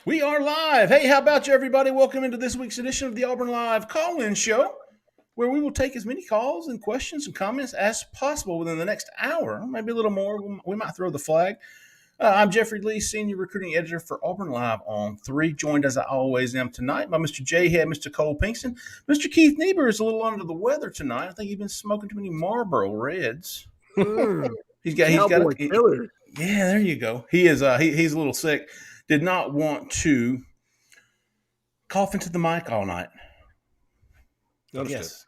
We are live. Hey, how about you, everybody? Welcome into this week's edition of the Auburn Live call-in show, where we will take as many calls and questions and comments as possible within the next hour, maybe a little more. We might throw the flag. I'm Jeffrey Lee, Senior Recruiting Editor for Auburn Live on 3, joined as I always am tonight by Mr. Jhead, Mr. Cole Pinkston. Mr. Keith Niebuhr is a little under the weather tonight. I think he's been smoking too many Marlboro Reds. Cowboy killer. Yeah, there you go. He is. He's a little sick. Did not want to cough into the mic all night. Yes,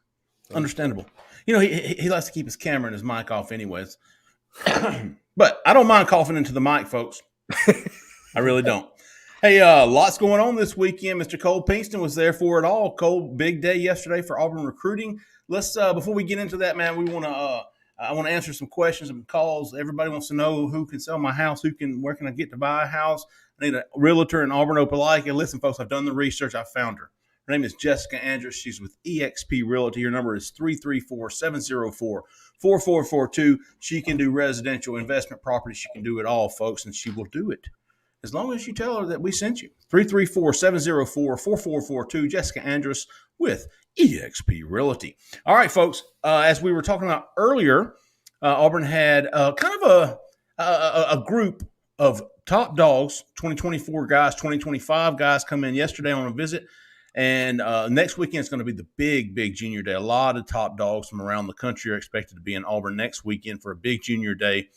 understandable. You know, he likes to keep his camera and his mic off, anyways. But I don't mind coughing into the mic, folks. I really don't. Hey, lots going on this weekend. Mr. Cole Pinkston was there for it all. Cole, big day yesterday for Auburn recruiting. Let's before we get into that, man, I want to answer some questions and calls. Everybody wants to know who can sell my house, where can I get to buy a house. I need a realtor in Auburn, Opelika. Listen, folks, I've done the research. I found her. Her name is Jessica Andrews. She's with eXp Realty. Her number is 334-704-4442. She can do residential investment property. She can do it all, folks, and she will do it as long as you tell her that we sent you. 334-704-4442. Jessica Andrews with eXp Realty. All right, folks, as we were talking about earlier, Auburn had kind of a group of top dogs, 2024 guys, 2025 guys come in yesterday on a visit. And next weekend is going to be the big junior day. A lot of top dogs from around the country are expected to be in Auburn next weekend for a big junior day.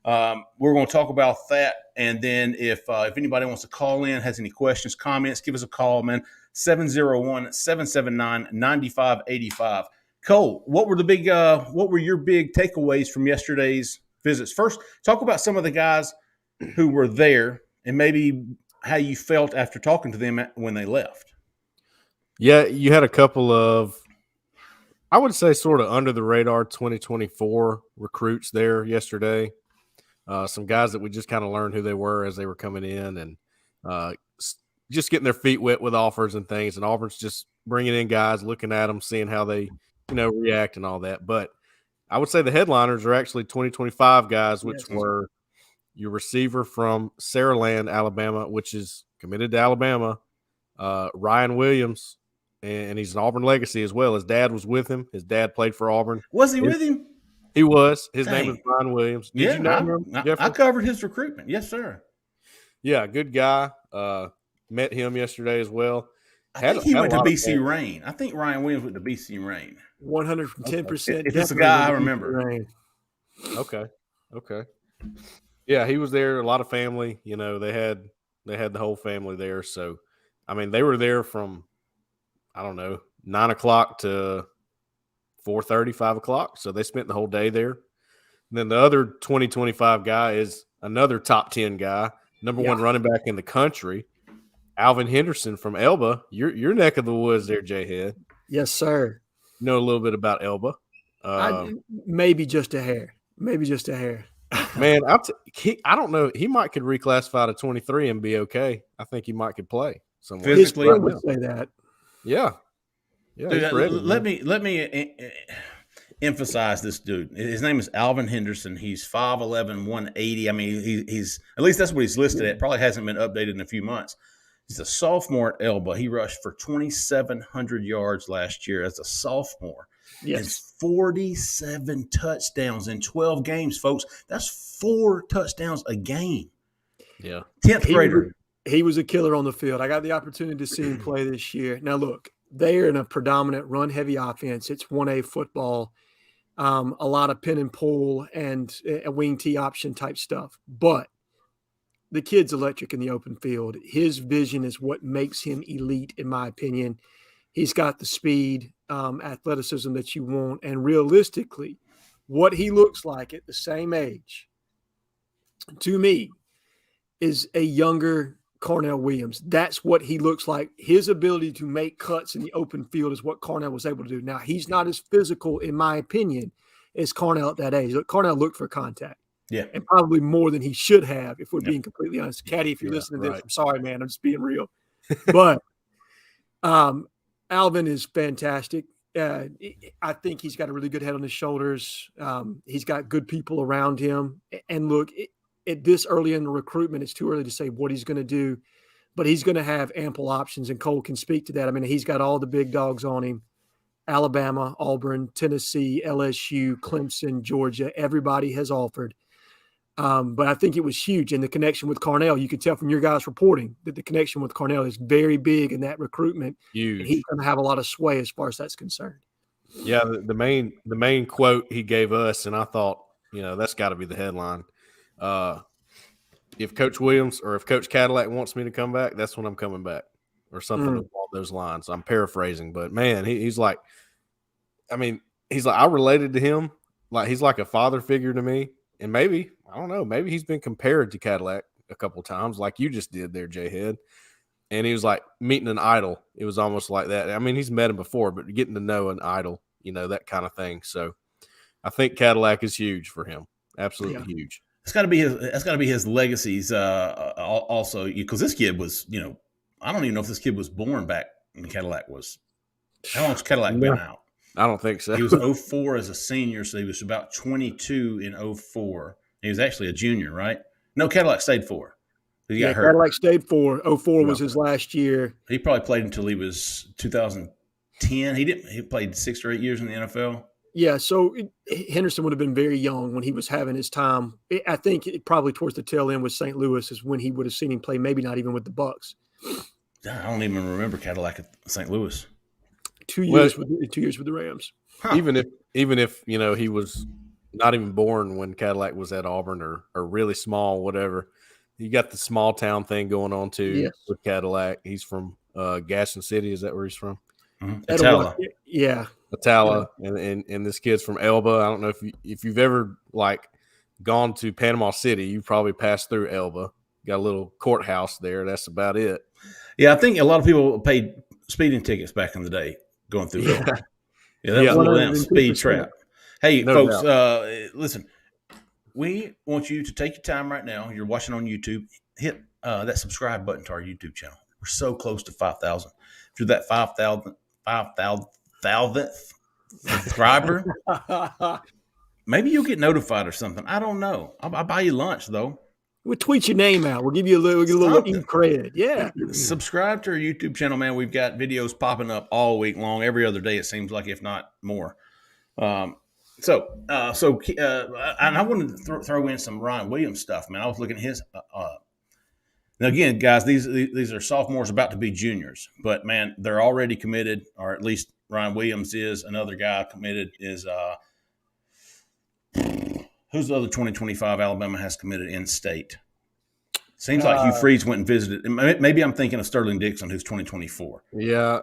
We're going to talk about that. And then if anybody wants to call in, has any questions, comments, give us a call, man. 701-779-9585. Cole, what were your big takeaways from yesterday's visits? First, talk about some of the guys who were there and maybe how you felt after talking to them when they left. Yeah, you had a couple of, I would say, sort of under the radar 2024 recruits there yesterday. Some guys that we just kind of learned who they were as they were coming in and just getting their feet wet with offers and things. And Auburn's just bringing in guys, looking at them, seeing how they, react and all that. But I would say the headliners are actually 2025 guys, which were your receiver from Saraland, Alabama, which is committed to Alabama, Ryan Williams. And he's an Auburn legacy as well. His dad was with him. His dad played for Auburn. Was he with him? He was. His name is Ryan Williams. Did you know him, Jeffrey? I covered his recruitment. Yes, sir. Yeah, good guy. Met him yesterday as well. I think he went to BC Rain. I think Ryan Williams went to BC Rain. 110%. If it's a guy I remember. Okay. Yeah, he was there. A lot of family. They had the whole family there. So, I mean, they were there from, 9 o'clock to 4:30, 5 o'clock. So they spent the whole day there. And then the other 2025 guy is another top 10 guy, number one running back in the country, Alvin Henderson from Elba. Your neck of the woods there, Jhead. Yes, sir. You know a little bit about Elba. Maybe just a hair. Man, I don't know. He might could reclassify to 23 and be okay. I think he might could play somewhere. His friend would say that. Yeah. Dude, let me emphasize this dude. His name is Alvin Henderson. He's 5'11", 180. I mean, he's at least that's what he's listed at. Probably hasn't been updated in a few months. He's a sophomore at Elba. He rushed for 2,700 yards last year as a sophomore. Yes. And 47 touchdowns in 12 games, folks. That's 4 touchdowns a game. Yeah. 10th grader. He was a killer on the field. I got the opportunity to see him play this year. Now, look, they're in a predominant run-heavy offense. It's 1A football, a lot of pin and pull and a wing T option type stuff. But the kid's electric in the open field. His vision is what makes him elite, in my opinion. He's got the speed, athleticism that you want. And realistically, what he looks like at the same age, to me, is a younger Cornell Williams. That's what he looks like. His ability to make cuts in the open field is what Cornell was able to do. Now, he's not as physical, in my opinion, as Cornell at that age. Look, Cornell looked for contact. Yeah. And probably more than he should have, if we're being completely honest. Caddy, if you're listening to this, I'm sorry, man. I'm just being real. But Alvin is fantastic. I think he's got a really good head on his shoulders. He's got good people around him. And look, at this early in the recruitment, it's too early to say what he's going to do. but he's going to have ample options, and Cole can speak to that. I mean, he's got all the big dogs on him. Alabama, Auburn, Tennessee, LSU, Clemson, Georgia, everybody has offered. But I think it was huge. And the connection with Carnell, you could tell from your guys reporting that the connection with Carnell is very big in that recruitment. Huge. And he's going to have a lot of sway as far as that's concerned. Yeah, the main quote he gave us, and I thought, that's got to be the headline. If Coach Williams or if Coach Cadillac wants me to come back, that's when I'm coming back, or something along those lines. I'm paraphrasing, but man, he's like, I related to him. Like, he's like a father figure to me. And maybe, I don't know, maybe he's been compared to Cadillac a couple times, like you just did there, Jhead. And he was like meeting an idol. It was almost like that. I mean, he's met him before, but getting to know an idol, that kind of thing. So I think Cadillac is huge for him. Absolutely huge. It's got to be his legacies also, because this kid was, I don't even know if this kid was born back when Cadillac was. How long's Cadillac been out? I don't think so. He was 04 as a senior, so he was about 22 in 04. He was actually a junior, right? No, Cadillac stayed 4. He got hurt. Cadillac stayed 4. 04 was his last year. He probably played until he was 2010. He played 6 or 8 years in the NFL. Yeah, so Henderson would have been very young when he was having his time. I think probably towards the tail end with St. Louis is when he would have seen him play, maybe not even with the Bucks. I don't even remember Cadillac at St. Louis. 2 years with the Rams. Huh. Even if he was not even born when Cadillac was at Auburn or really small, whatever. You got the small town thing going on too with Cadillac. He's from Gaston City. Is that where he's from? Mm-hmm. Atala. Yeah. Atala. And this kid's from Elba. I don't know if you've ever gone to Panama City, you probably passed through Elba. Got a little courthouse there. That's about it. Yeah, I think a lot of people paid speeding tickets back in the day going through Elba. Yeah, that was a little speed trap. Hey, folks, listen. We want you to take your time right now. You're watching on YouTube. Hit that subscribe button to our YouTube channel. We're so close to 5,000. If you're that 5,000th subscriber, maybe you'll get notified or something. I don't know. I'll buy you lunch, though. We'll tweet your name out. We'll give you a little credit. Yeah. Subscribe to our YouTube channel, man. We've got videos popping up all week long, every other day, it seems like, if not more. And I wanted to throw in some Ryan Williams stuff, man. I was looking at his. Now, again, guys, these are sophomores about to be juniors, but man, they're already committed, or at least Ryan Williams is. Another guy committed is who's the other 2025 Alabama has committed in state? Seems like Hugh Freeze went and visited. Maybe I'm thinking of Sterling Dixon, who's 2024. Yeah,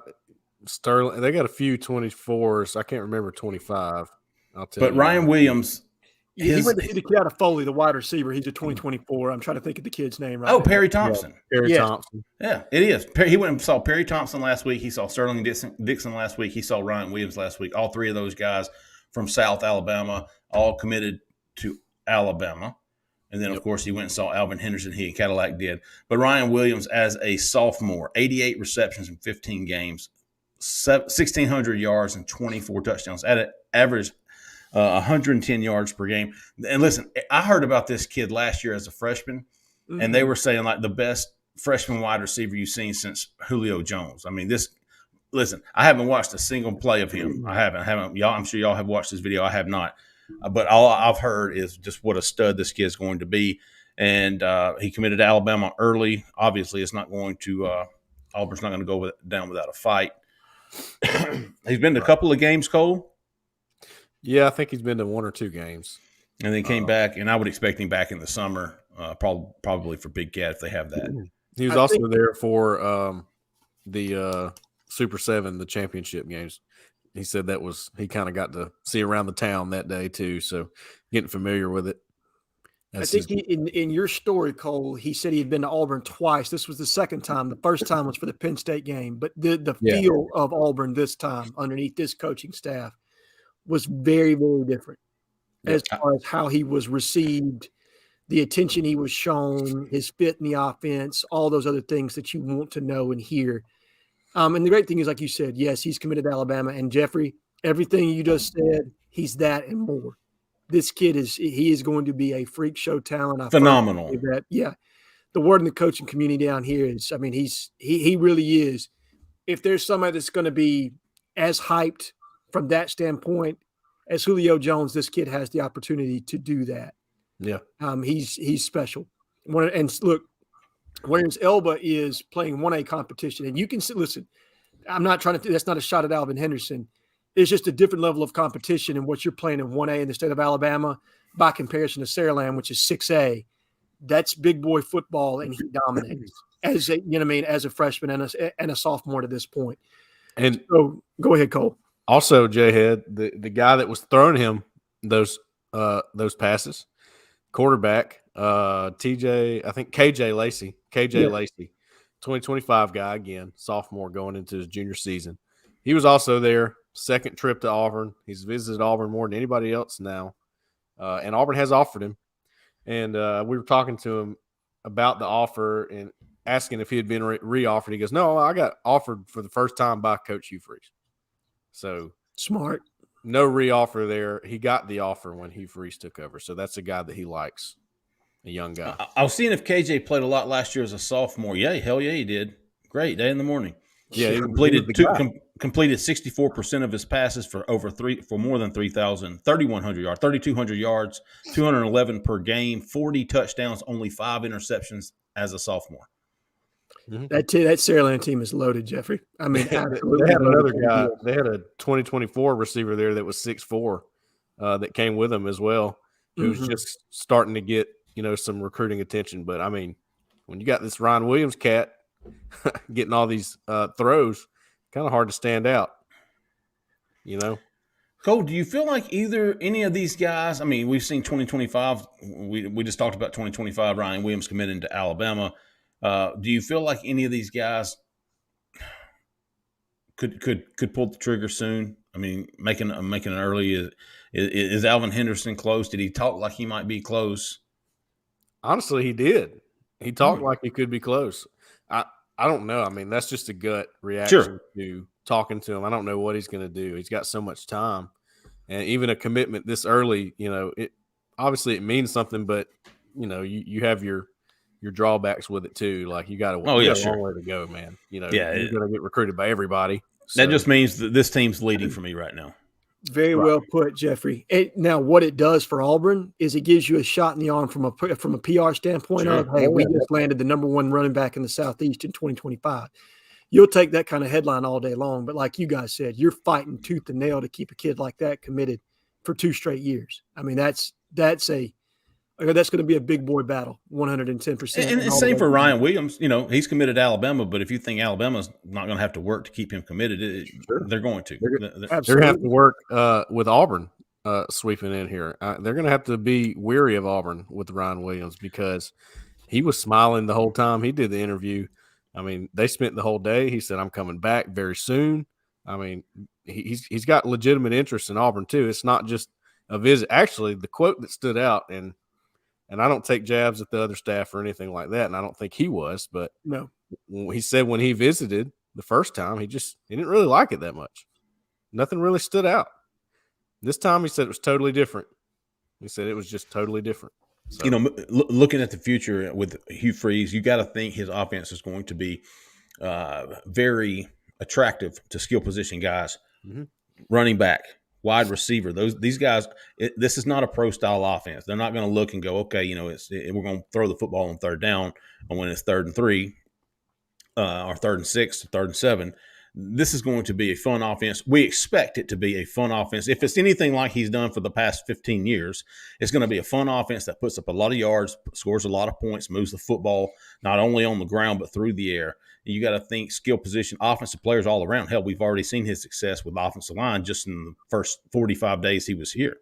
Sterling. They got a few 24s. I can't remember 25. I'll tell you. But Ryan Williams. He went to see the kid out of Foley, the wide receiver. He's a 2024. I'm trying to think of the kid's name right now. Perry Thompson. Yeah, Perry Thompson. Yeah, it is. He went and saw Perry Thompson last week. He saw Sterling Dixon last week. He saw Ryan Williams last week. All three of those guys from South Alabama, all committed to Alabama. And then, of course, he went and saw Alvin Henderson. He and Cadillac did. But Ryan Williams, as a sophomore, 88 receptions in 15 games, 1,600 yards and 24 touchdowns at an average 110 yards per game. And listen, I heard about this kid last year as a freshman, and they were saying like the best freshman wide receiver you've seen since Julio Jones. I mean, listen, I haven't watched a single play of him. I haven't. Y'all, I'm sure y'all have watched this video. I have not. But all I've heard is just what a stud this kid's going to be. And he committed to Alabama early. Obviously, it's not going to Auburn's not going to go down without a fight. He's been to a couple of games, Cole. Yeah, I think he's been to 1 or 2 games. And then came back, and I would expect him back in the summer, probably for Big Cat if they have that. He was also there for the Super 7, the championship games. He said he kind of got to see around the town that day too, so getting familiar with it. I think in your story, Cole, he said he had been to Auburn twice. This was the second time. The first time was for the Penn State game, but the feel of Auburn this time underneath this coaching staff was very, very different as far as how he was received, the attention he was shown, his fit in the offense, all those other things that you want to know and hear. And the great thing is, like you said, yes, he's committed to Alabama. And Jeffrey, everything you just said, he's that and more. This kid is going to be a freak show talent. Phenomenal. Yeah. the word in the coaching community down here is, I mean, he really is. If there's somebody that's going to be as hyped from that standpoint as Julio Jones, this kid has the opportunity to do that. Yeah. He's special. And look, whereas Elba is playing 1A competition, and you can listen, I'm not trying to, that's not a shot at Alvin Henderson. It's just a different level of competition in what you're playing in 1A in the state of Alabama by comparison to Saraland, which is 6A. That's big boy football, and he dominates as a, as a freshman and a sophomore to this point. And so, go ahead, Cole. Also, Jhead, the guy that was throwing him those passes, quarterback, KJ Lacey, 2025 guy again, sophomore going into his junior season. He was also there, second trip to Auburn. He's visited Auburn more than anybody else now, and Auburn has offered him. And we were talking to him about the offer and asking if he had been re-offered. He goes, "No, I got offered for the first time by Coach Hugh Freeze." So smart. No re-offer there. He got the offer when Hugh Freeze took over. So that's a guy that he likes, a young guy. I was seeing if KJ played a lot last year as a sophomore. Yeah, hell yeah, he did. Great day in the morning. Yeah, he completed 64% of his passes for more than 3,100 yards, 3,200 yards, 211 per game, 40 touchdowns, only 5 interceptions as a sophomore. Mm-hmm. That Saraland team is loaded, Jeffrey. I mean, absolutely. They had another guy. They had a 2024 receiver there that was 6'4", that came with him as well, who was just starting to get some recruiting attention. But I mean, when you got this Ryan Williams cat getting all these throws, kind of hard to stand out. Cole, do you feel like any of these guys? I mean, we've seen 2025. We just talked about 2025. Ryan Williams committing to Alabama. Do you feel like any of these guys could pull the trigger soon? I mean, making an early. Is Alvin Henderson close? Did he talk like he might be close? Honestly, he did. He talked like he could be close. I don't know. I mean, that's just a gut reaction to talking to him. I don't know what he's going to do. He's got so much time, and even a commitment this early. It obviously it means something, but you have your drawbacks with it too. Like you got a long way to go, man. You're going to get recruited by everybody. So. That just means that this team's leading for me right now. Very well put, Jeffrey. Now, what it does for Auburn is it gives you a shot in the arm from a PR standpoint of, hey, we just landed the number 1 running back in the Southeast in 2025. You'll take that kind of headline all day long, but like you guys said, you're fighting tooth and nail to keep a kid like that committed for 2 straight years. I mean, that's going to be a big boy battle, 110%. And the same for Ryan Williams. He's committed to Alabama, but if you think Alabama's not going to have to work to keep him committed, they're going to. They're going to have to work with Auburn sweeping in here. They're going to have to be weary of Auburn with Ryan Williams because he was smiling the whole time he did the interview. I mean, they spent the whole day. He said, "I'm coming back very soon." I mean, he's got legitimate interest in Auburn too. It's not just a visit. Actually, the quote that stood out, and I don't take jabs at the other staff or anything like that, and I don't think he was, but no, he said when he visited the first time, he didn't really like it that much. Nothing really stood out. This time he said it was totally different. He said it was just totally different. So. Looking at the future with Hugh Freeze, you got to think his offense is going to be very attractive to skill position guys, running back, wide receiver. These guys, this is not a pro style offense. They're not going to look and go, okay, we're going to throw the football on 3rd down, and when it's 3rd and 3, or 3rd and 6, 3rd and 7. This is going to be a fun offense. We expect it to be a fun offense. If it's anything like he's done for the past 15 years, it's going to be a fun offense that puts up a lot of yards, scores a lot of points, moves the football not only on the ground but through the air. And you got to think skill position, offensive players all around. Hell, we've already seen his success with the offensive line just in the first 45 days he was here.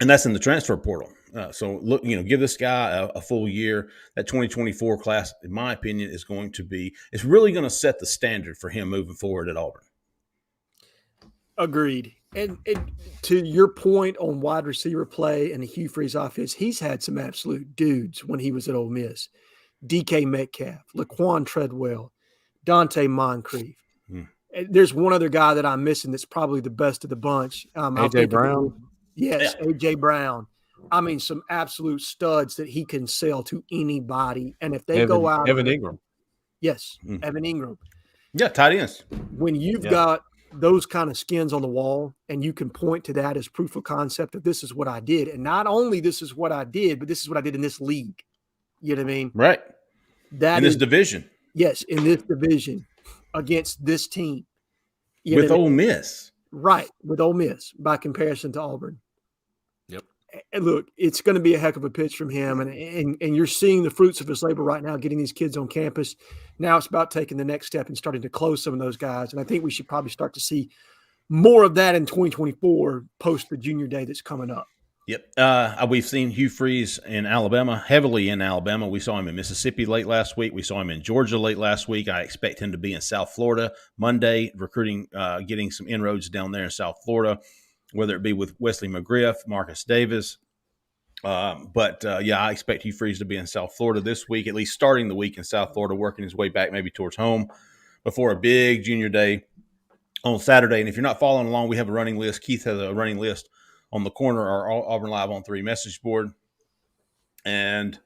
And that's in the transfer portal. So look, give this guy a full year. That 2024 class, in my opinion, it's really going to set the standard for him moving forward at Auburn. Agreed. And to your point on wide receiver play and the Hugh Freeze offense, he's had some absolute dudes when he was at Ole Miss. DK Metcalf, Laquan Treadwell, Dante Moncrief. There's one other guy that I'm missing that's probably the best of the bunch. A.J. Brown. Yes, A.J. Brown. I mean, some absolute studs that he can sell to anybody. And if they go out, Evan Ingram. Yes, Evan Ingram. Yeah, tight ends. When you've got those kind of skins on the wall and you can point to that as proof of concept of this is what I did. And not only this is what I did, but this is what I did in this league. You know what I mean? Right. That in this division. Yes, in this division against this team. With Ole Miss. Right, with Ole Miss by comparison to Auburn. Yep. And look, it's going to be a heck of a pitch from him. And you're seeing the fruits of his labor right now, getting these kids on campus. Now it's about taking the next step and starting to close some of those guys. And I think we should probably start to see more of that in 2024 post the junior day that's coming up. Yep. We've seen Hugh Freeze in Alabama, heavily in Alabama. We saw him in Mississippi late last week. We saw him in Georgia late last week. I expect him to be in South Florida Monday, recruiting, getting some inroads down there in South Florida, whether it be with Wesley McGriff, Marcus Davis. I expect Hugh Freeze to be in South Florida this week, at least starting the week in South Florida, working his way back maybe towards home before a big junior day on Saturday. And if you're not following along, we have a running list. Keith has a running list on the corner, our Auburn Live on 3 message board. And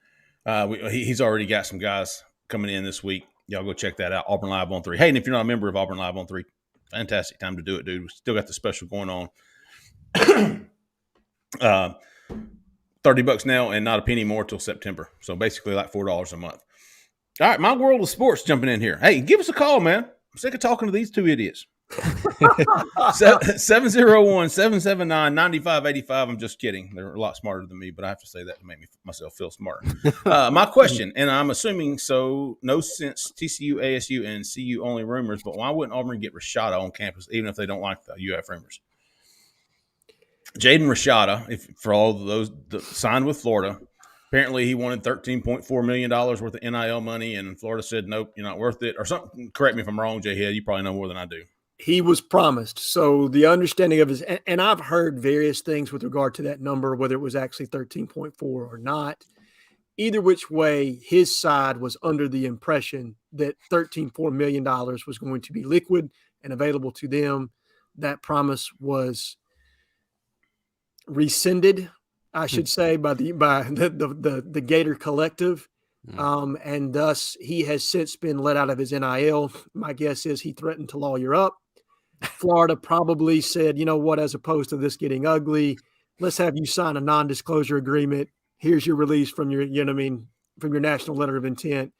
he's already got some guys coming in this week. Y'all go check that out, Auburn Live on 3. Hey, and if you're not a member of Auburn Live on 3, fantastic time to do it, dude. We still got the special going on. $30 now and not a penny more till September. So basically like $4 a month. All right, my world of sports jumping in here. Hey, give us a call, man. I'm sick of talking to these two idiots. 701-779-9585. I'm just kidding. They're a lot smarter than me, but I have to say that to make myself feel smarter. My question, and I'm assuming so, no sense TCU, ASU, and CU only rumors, but why wouldn't Auburn get Rashada on campus even if they don't like the UF rumors? Jhead Rashada, for all of those signed with Florida, apparently he wanted $13.4 million worth of NIL money, and Florida said, nope, you're not worth it, or something. Correct me if I'm wrong, Jhead. You probably know more than I do. He was promised. So the understanding of his, and I've heard various things with regard to that number, whether it was actually 13.4 or not. Either which way, his side was under the impression that $13.4 million was going to be liquid and available to them. That promise was rescinded, I should say, by the Gator Collective. And thus he has since been let out of his NIL. My guess is he threatened to lawyer up. Florida probably said, you know what, as opposed to this getting ugly, let's have you sign a non-disclosure agreement. Here's your release from your, from your national letter of intent.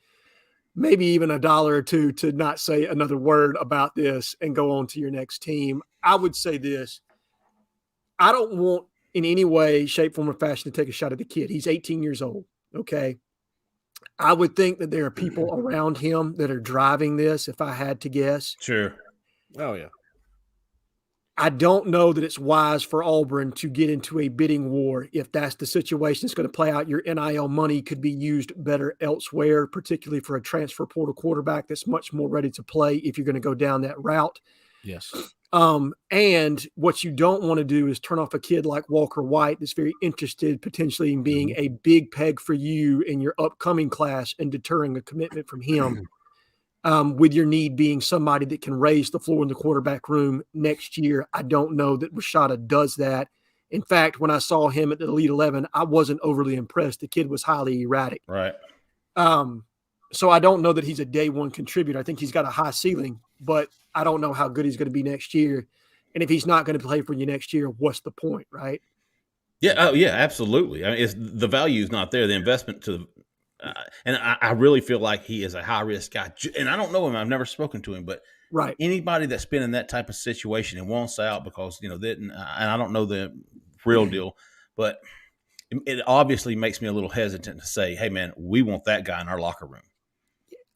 Maybe even $1 or $2 to not say another word about this and go on to your next team. I would say this. I don't want in any way, shape, form, or fashion to take a shot at the kid. He's 18 years old. Okay. I would think that there are people around him that are driving this, if I had to guess. Sure. Oh, yeah. I don't know that it's wise for Auburn to get into a bidding war if that's the situation that's going to play out. Your NIL money could be used better elsewhere, particularly for a transfer portal quarterback that's much more ready to play if you're going to go down that route. Yes. And what you don't want to do is turn off a kid like Walker White that's very interested potentially in being a big peg for you in your upcoming class and deterring a commitment from him. With your need being somebody that can raise the floor in the quarterback room next year. I don't know that Rashada does that. In fact, when I saw him at the Elite 11, I wasn't overly impressed. The kid was highly erratic. Right. So I don't know that he's a day one contributor. I think he's got a high ceiling, but I don't know how good he's going to be next year. And if he's not going to play for you next year, what's the point, right? Yeah. Oh, yeah, absolutely. I mean, the value is not there. The investment to and I really feel like he is a high-risk guy. And I don't know him. I've never spoken to him. But right, anybody that's been in that type of situation and wants out because, and I don't know the real deal, but it obviously makes me a little hesitant to say, hey, man, we want that guy in our locker room.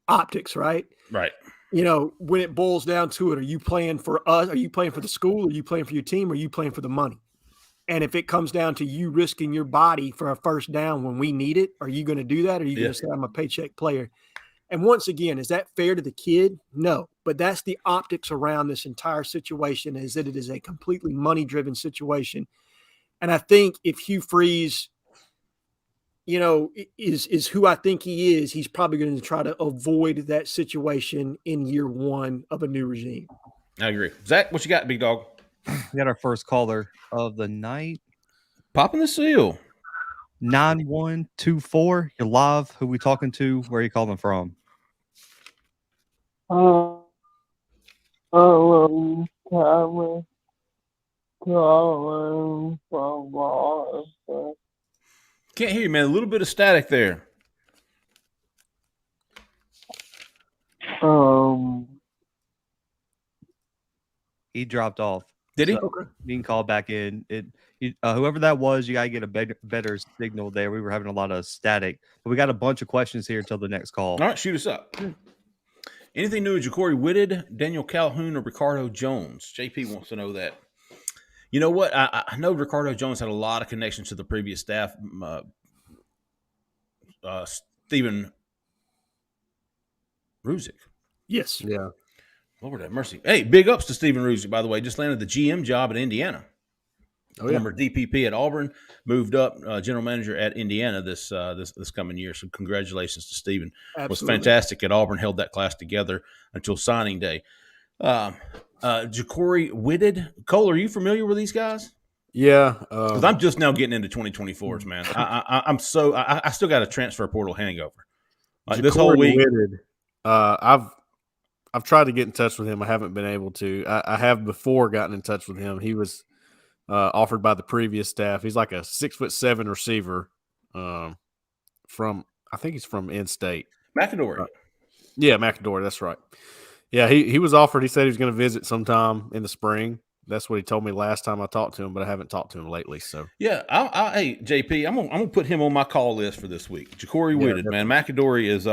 Optics, right? Right. When it boils down to it, are you playing for us? Are you playing for the school? Are you playing for your team? Or are you playing for the money? And if it comes down to you risking your body for a first down when we need it, are you going to do that? Or are you going to say I'm a paycheck player? And once again, is that fair to the kid? No. But that's the optics around this entire situation, is that it is a completely money-driven situation. And I think if Hugh Freeze, is who I think he is, he's probably going to try to avoid that situation in year one of a new regime. I agree. Zach, what you got, big dog? We got our first caller of the night. Popping the seal. 9124. You're live. Who we talking to? Where are you calling from? Can't hear you, man. A little bit of static there. He dropped off. Did he? So you can call back in. Whoever that was, you gotta get a better signal there. We were having a lot of static, but we got a bunch of questions here until the next call. All right, shoot us up. Anything new with Ja'Cory Whitted, Daniel Calhoun, or Ricardo Jones? JP wants to know that. You know what? I know Ricardo Jones had a lot of connections to the previous staff. Stephen Ruzick. Yes. Yeah. Lord have mercy. Hey, big ups to Stephen Ruzick, by the way. Just landed the GM job at Indiana. Oh, yeah. Former DPP at Auburn, moved up general manager at Indiana this coming year. So congratulations to Stephen. Absolutely. Was fantastic at Auburn, held that class together until signing day. Ja'Cory Whitted. Cole, are you familiar with these guys? Yeah. Because I'm just now getting into 2024s, man. I still got a transfer portal hangover. Like this whole week. Whitted, I've tried to get in touch with him. I haven't been able to. I have before gotten in touch with him. He was offered by the previous staff. He's like a 6'7" receiver from, I think he's from in-state. McAdory. Yeah, McAdory. That's right. Yeah, he was offered. He said he was going to visit sometime in the spring. That's what he told me last time I talked to him, but I haven't talked to him lately. So yeah, hey JP, I'm gonna put him on my call list for this week. Ja'Cory Whitted, man. McAdory is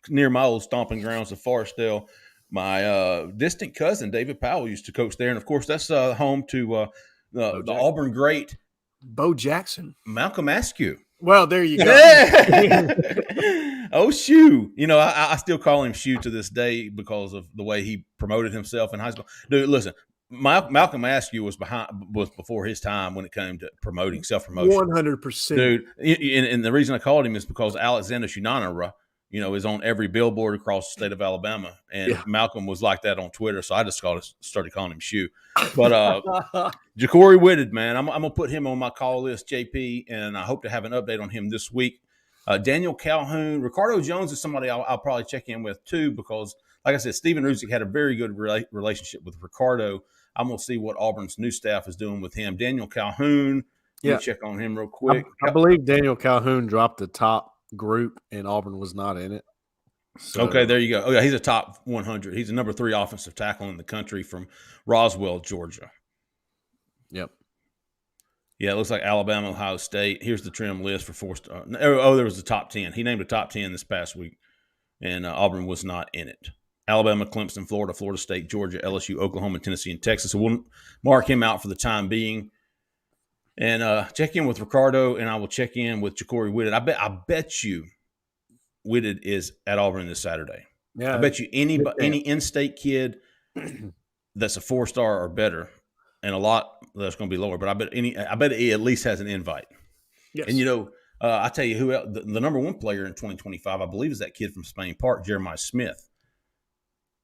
near my old stomping grounds of Forestdale. My distant cousin David Powell used to coach there, and of course that's home to the Auburn great Bo Jackson, Malcolm Askew. Well, there you go. Oh, Shoe. You know, I still call him Shoe to this day because of the way he promoted himself in high school. Dude, listen, Malcolm Askew was before his time when it came to promoting, self-promotion. 100%. Dude, and the reason I called him is because Alexander Shinanara, you know, is on every billboard across the state of Alabama. And Malcolm was like that on Twitter, so I just started calling him Shoe. But Ja'Cory Whitted, man, I'm going to put him on my call list, JP, and I hope to have an update on him this week. Daniel Calhoun. Ricardo Jones is somebody I'll probably check in with, too, because, like I said, Stephen Ruzick had a very good relationship with Ricardo. I'm going to see what Auburn's new staff is doing with him. Daniel Calhoun, let me check on him real quick. I believe Daniel Calhoun dropped the top group, and Auburn was not in it. So. Okay, there you go. Oh, yeah, he's a top 100. He's a number 3 offensive tackle in the country from Roswell, Georgia. Yep. Yeah, it looks like Alabama, Ohio State. Here's the trim list for 4-star. There was the top 10. He named a top 10 this past week, and Auburn was not in it. Alabama, Clemson, Florida, Florida State, Georgia, LSU, Oklahoma, Tennessee, and Texas. So we'll mark him out for the time being. And check in with Ricardo, and I will check in with Ja'Cory Whitted. I bet you Whitted is at Auburn this Saturday. Yeah, I bet you any in-state kid that's a 4-star or better, and a lot that's going to be lower. But I bet he at least has an invite. Yes. And you know, I tell you who else, the number 1 player in 2025, I believe, is that kid from Spain Park, Jeremiah Smith.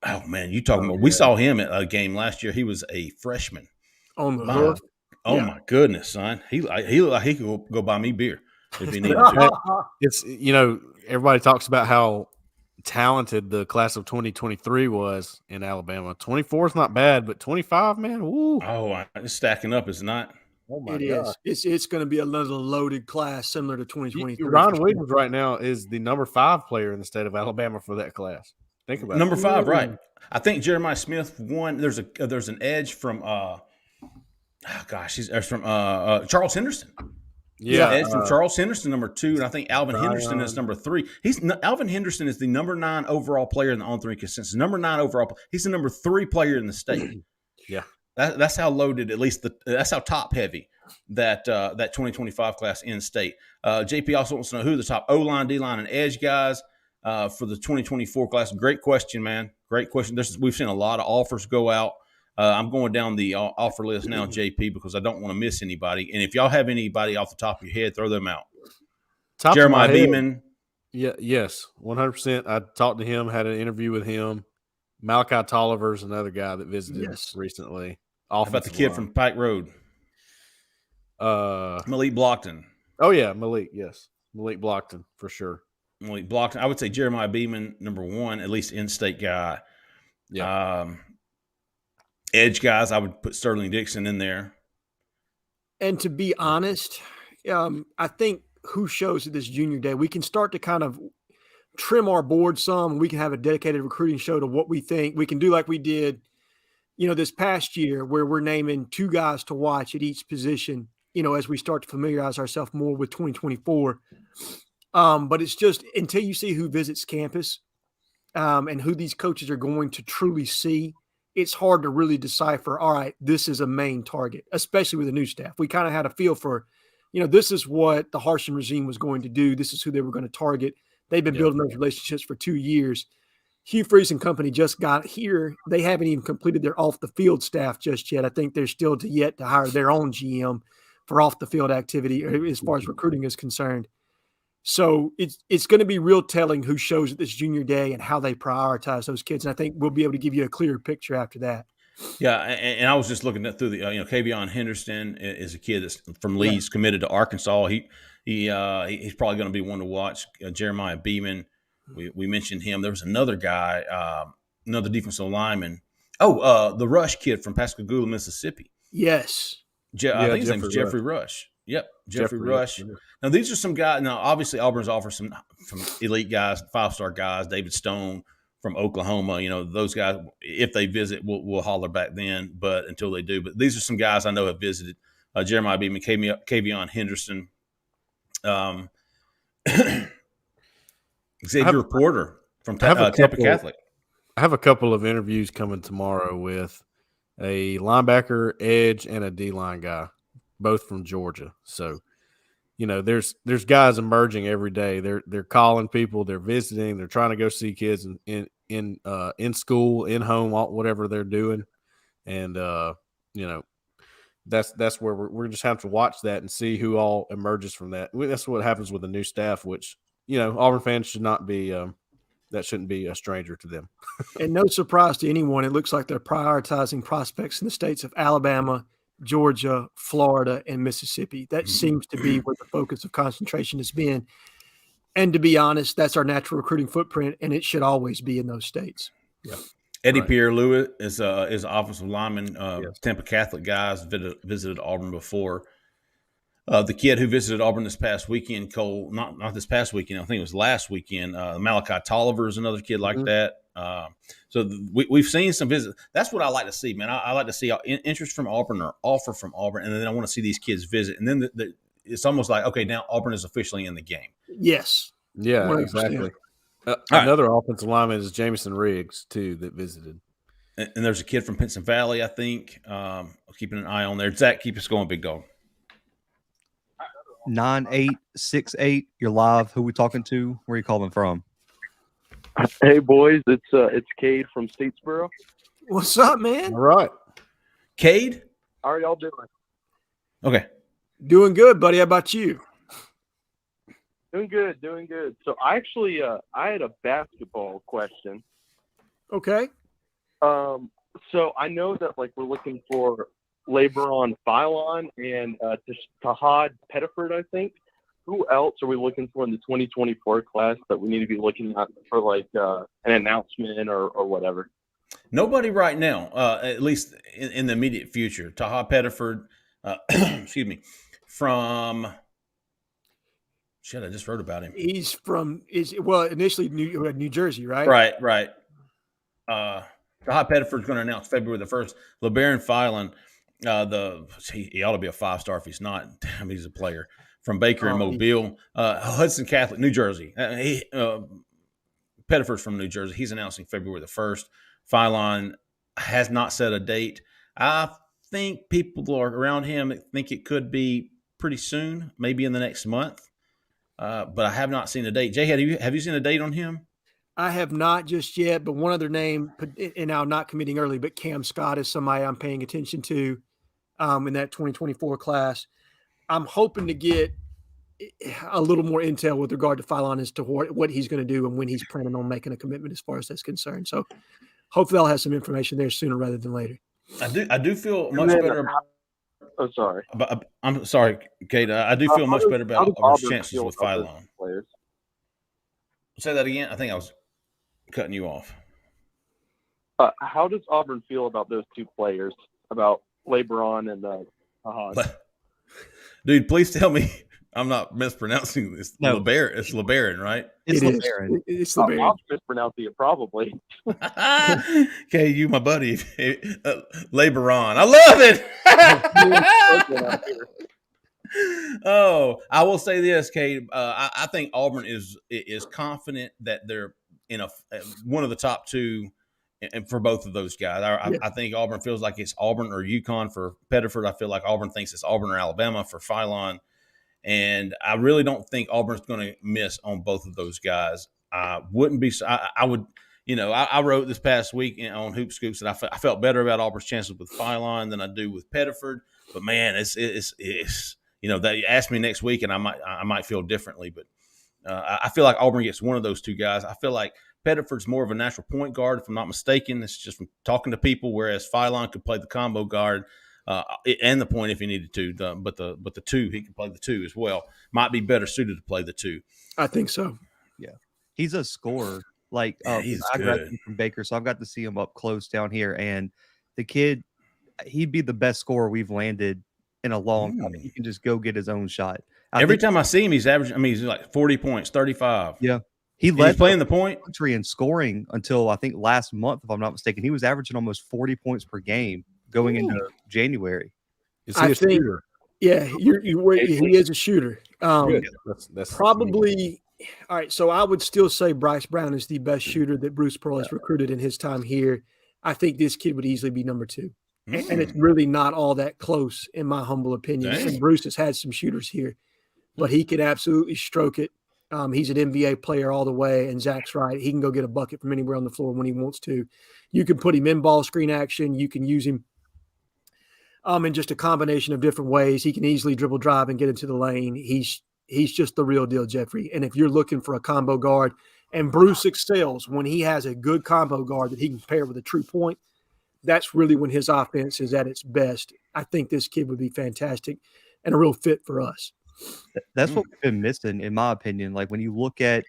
Oh man, you talking about? We saw him at a game last year. He was a freshman on the hook. Oh my goodness, son! He could go buy me beer if he needed to. It's, you know, everybody talks about how talented the class of 2023 was in Alabama. 24 is not bad, but 25, man, woo! Oh, it's stacking up, is it not? Oh my God. It's going to be another loaded class similar to 2023. Ron Williams right now is the number 5 player in the state of Alabama for that class. Think about number 5, right? I think Jeremiah Smith won. There's an edge from he's from Charles Henderson. Yeah, edge from Charles Henderson, number 2, and I think Alvin Henderson is number 3. Alvin Henderson is the number 9 overall player in the On3 consensus. Number 9 overall. He's the number 3 player in the state. Yeah, that's how loaded. At least that's how top heavy that 2025 class in state. JP also wants to know who the top O-line, D-line, and edge guys for the 2024 class. Great question, man. Great question. We've seen a lot of offers go out. I'm going down the offer list now, JP, because I don't want to miss anybody. And if y'all have anybody off the top of your head, throw them out. Jeremiah Beeman. Yeah, yes, 100%. I talked to him, had an interview with him. Malachi Tolliver's another guy that visited us recently. How about the kid from Pike Road? Malik Blockton. Oh yeah, Malik. Yes, Malik Blockton for sure. Malik Blockton. I would say Jeremiah Beeman, number one, at least in-state guy. Yeah. Edge guys, I would put Sterling Dixon in there. And to be honest, I think who shows at this junior day, we can start to kind of trim our board some. We can have a dedicated recruiting show to what we think. We can do like we did, this past year where we're naming 2 guys to watch at each position, as we start to familiarize ourselves more with 2024. But it's just until you see who visits campus and who these coaches are going to truly see, it's hard to really decipher, all right, this is a main target, especially with the new staff. We kind of had a feel for, this is what the Harsin regime was going to do. This is who they were going to target. They've been building those relationships for 2 years. Hugh Freeze and company just got here. They haven't even completed their off-the-field staff just yet. I think they're still yet to hire their own GM for off-the-field activity as far as recruiting is concerned. So it's going to be real telling who shows at this junior day and how they prioritize those kids. And I think we'll be able to give you a clearer picture after that. Yeah, and I was just looking through the Kavion Henderson is a kid that's from Lee's, committed to Arkansas. He's probably going to be one to watch. Jeremiah Beeman, we mentioned him. There was another guy, another defensive lineman. The Rush kid from Pascagoula, Mississippi. Yes, I think his name is Jeffrey Rush. Yep, Jeffrey Rush. Yeah. Now these are some guys. Now obviously Auburn's offered some elite guys, 5-star guys. David Stone from Oklahoma. Those guys, if they visit, we'll holler back then. But until they do, but these are some guys I know have visited. Jeremiah Beeman, Kavion Henderson, Xavier Porter from Tampa Catholic. I have a couple of interviews coming tomorrow with a linebacker, edge, and a D-line guy, both from Georgia. So, there's guys emerging every day. They're calling people, they're visiting, they're trying to go see kids in school, in home, whatever they're doing, and that's where we're just have to watch that and see who all emerges from that. That's what happens with a new staff, which Auburn fans should not be. That shouldn't be a stranger to them. And no surprise to anyone, it looks like they're prioritizing prospects in the states of Alabama, Georgia, Florida, and Mississippi. That seems to be where the focus of concentration has been. And to be honest, that's our natural recruiting footprint, and it should always be in those states. Yeah. Eddie Pierre-Louis is an offensive lineman, Tampa Catholic guys, visited Auburn before. The kid who visited Auburn this past weekend, Cole, not this past weekend, I think it was last weekend, Malachi Tolliver is another kid like that. So we've seen some visits. That's what I like to see, man. I like to see interest from Auburn or offer from Auburn, and then I want to see these kids visit. And then it's almost like, okay, now Auburn is officially in the game. Yes. Yeah, 100%. Exactly. Another offensive lineman is Jamison Riggs, too, that visited. And there's a kid from Pinkston Valley, I think. Keeping an eye on there. Zach, keep us going, big dog. 9868. You're live. Who we talking to? Where are you calling from? Hey boys, it's Cade from Statesboro. What's up, man? All right, Cade. How are y'all doing? Okay, doing good, buddy. How about you? Doing good. So I actually I had a basketball question. Okay. So I know that we're looking for LeBron Philon and Jhead Pettiford, I think. Who else are we looking for in the 2024 class that we need to be looking at for an announcement or whatever? Nobody right now, at least in the immediate future. Jhead Pettiford, excuse me, from I just wrote about him. He's from initially New Jersey, right? Right. Jhead Pettiford's going to announce February the 1st. LeBaron Philon, he ought to be a 5-star if he's not. Damn, he's a player. From Baker and Mobile, Hudson Catholic, New Jersey. Pettiford's from New Jersey. He's announcing February the 1st. Philon has not set a date. I think people are around him think it could be pretty soon, maybe in the next month. But I have not seen a date. Jhead, have you seen a date on him? I have not just yet, but one other name, and now not committing early, but Cam Scott is somebody I'm paying attention to in that 2024 class. I'm hoping to get a little more intel with regard to Philon as to what he's going to do and when he's planning on making a commitment as far as that's concerned. So hopefully I'll have some information there sooner rather than later. I do feel much better. Oh, sorry. But I'm sorry, Kate. I do feel much better How about does Auburn's Auburn chances feel with about those Phylon. players? Say that again. I think I was cutting you off. How does Auburn feel about those two players, about LeBron and Hahad? Dude, please tell me I'm not mispronouncing this. No. It's LeBaron, right? It's It is. LeBaron. It's I'm LeBaron. mispronouncing it probably. Okay, you my buddy. LeBron. I love it. Oh, I will say this, Kate. I think Auburn is confident that they're in one of the top two, and for both of those guys. I think Auburn feels like it's Auburn or UConn for Pettiford. I feel like Auburn thinks it's Auburn or Alabama for Phylon. And I really don't think Auburn's going to miss on both of those guys. I wouldn't be. I would. I wrote this past week on Hoop Scoops that I felt better about Auburn's chances with Phylon than I do with Pettiford. But man, it's that you ask me next week and I might feel differently. But I feel like Auburn gets one of those two guys. I feel like Pettiford's more of a natural point guard, if I'm not mistaken. It's just from talking to people. Whereas Phylon could play the combo guard. And the point if he needed to, but the two, he can play the two as well. Might be better suited to play the two. I think so. Yeah, he's a scorer. Like he's I good. graduated from Baker, so I've got to see him up close down here. And the kid, he'd be the best scorer we've landed in a long time. He can just go get his own shot. Every time I see him, he's averaging. I mean, he's like 40 points, 35. Yeah, he's playing the point country in scoring until I think last month, if I'm not mistaken. He was averaging almost 40 points per game going into January. Is he a shooter? Yeah, he is a shooter. That's probably all right. So I would still say Bryce Brown is the best shooter that Bruce Pearl has recruited in his time here. I think this kid would easily be number two. And it's really not all that close, in my humble opinion. And Bruce has had some shooters here, but he can absolutely stroke it. He's an NBA player all the way, and Zach's right. He can go get a bucket from anywhere on the floor when he wants to. You can put him in ball screen action. You can use him in just a combination of different ways. He can easily dribble, drive, and get into the lane. He's just the real deal, Jeffrey. And if you're looking for a combo guard, and Bruce excels when he has a good combo guard that he can pair with a true point, that's really when his offense is at its best. I think this kid would be fantastic and a real fit for us. That's what we've been missing, in my opinion. Like when you look at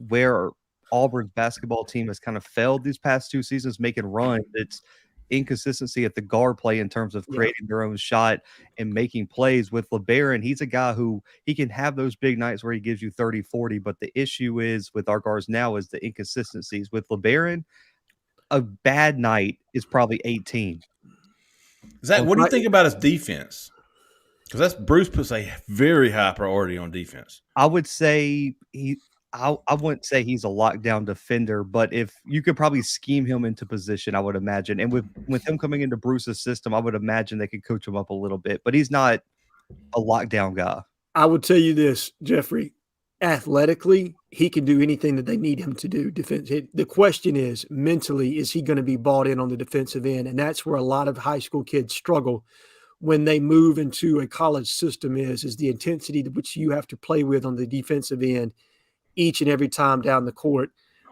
where Auburn's basketball team has kind of failed these past two seasons, making runs, it's inconsistency at the guard play in terms of creating their own shot and making plays. With LeBaron, he's a guy who he can have those big nights where he gives you 30, 40, but the issue is with our guards now is the inconsistencies. With LeBaron, a bad night is probably 18. Zach, what do you think about his defense? Because Bruce puts a very high priority on defense. I would say I wouldn't say he's a lockdown defender, but if you could probably scheme him into position, I would imagine. And with him coming into Bruce's system, I would imagine they could coach him up a little bit, but he's not a lockdown guy. I would tell you this, Jeffrey. Athletically, he can do anything that they need him to do. The question is, mentally, is he going to be bought in on the defensive end? And that's where a lot of high school kids struggle when they move into a college system is the intensity which you have to play with on the defensive end each and every time down the court.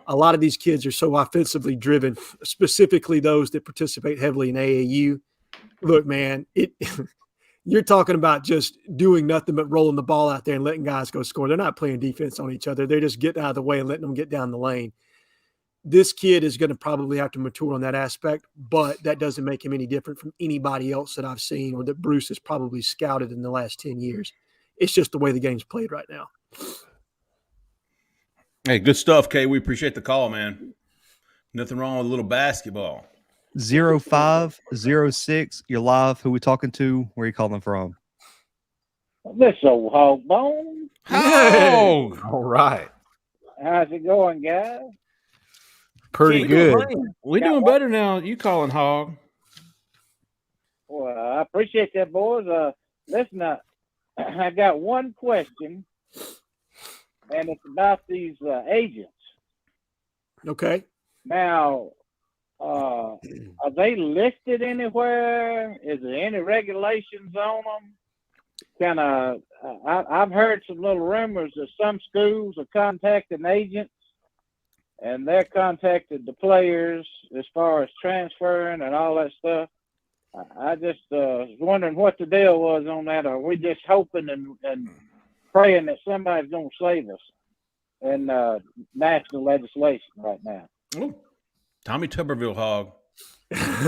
A lot of these kids are so offensively driven, specifically those that participate heavily in AAU. Look, man, you're talking about just doing nothing but rolling the ball out there and letting guys go score. They're not playing defense on each other. They're just getting out of the way and letting them get down the lane. This kid is going to probably have to mature on that aspect, but that doesn't make him any different from anybody else that I've seen or that Bruce has probably scouted in the last 10 years. It's just the way the game's played right now. Hey, good stuff, Kay. We appreciate the call, man. Nothing wrong with a little basketball. 0506, you're live. Who we talking to? Where are you calling from? This old hog bone. Oh, all right. How's it going, guys? Pretty good. We're doing better now. You calling Hog? Well, I appreciate that, boys. Listen, I got one question, and it's about these agents. Okay. Now, are they listed anywhere? Is there any regulations on them? I've heard some little rumors that some schools are contacting agents, and they're contacted the players as far as transferring and all that stuff. I just was wondering what the deal was on that. Are we just hoping and praying that somebody's going to save us in national legislation right now? Ooh, Tommy Tuberville hog.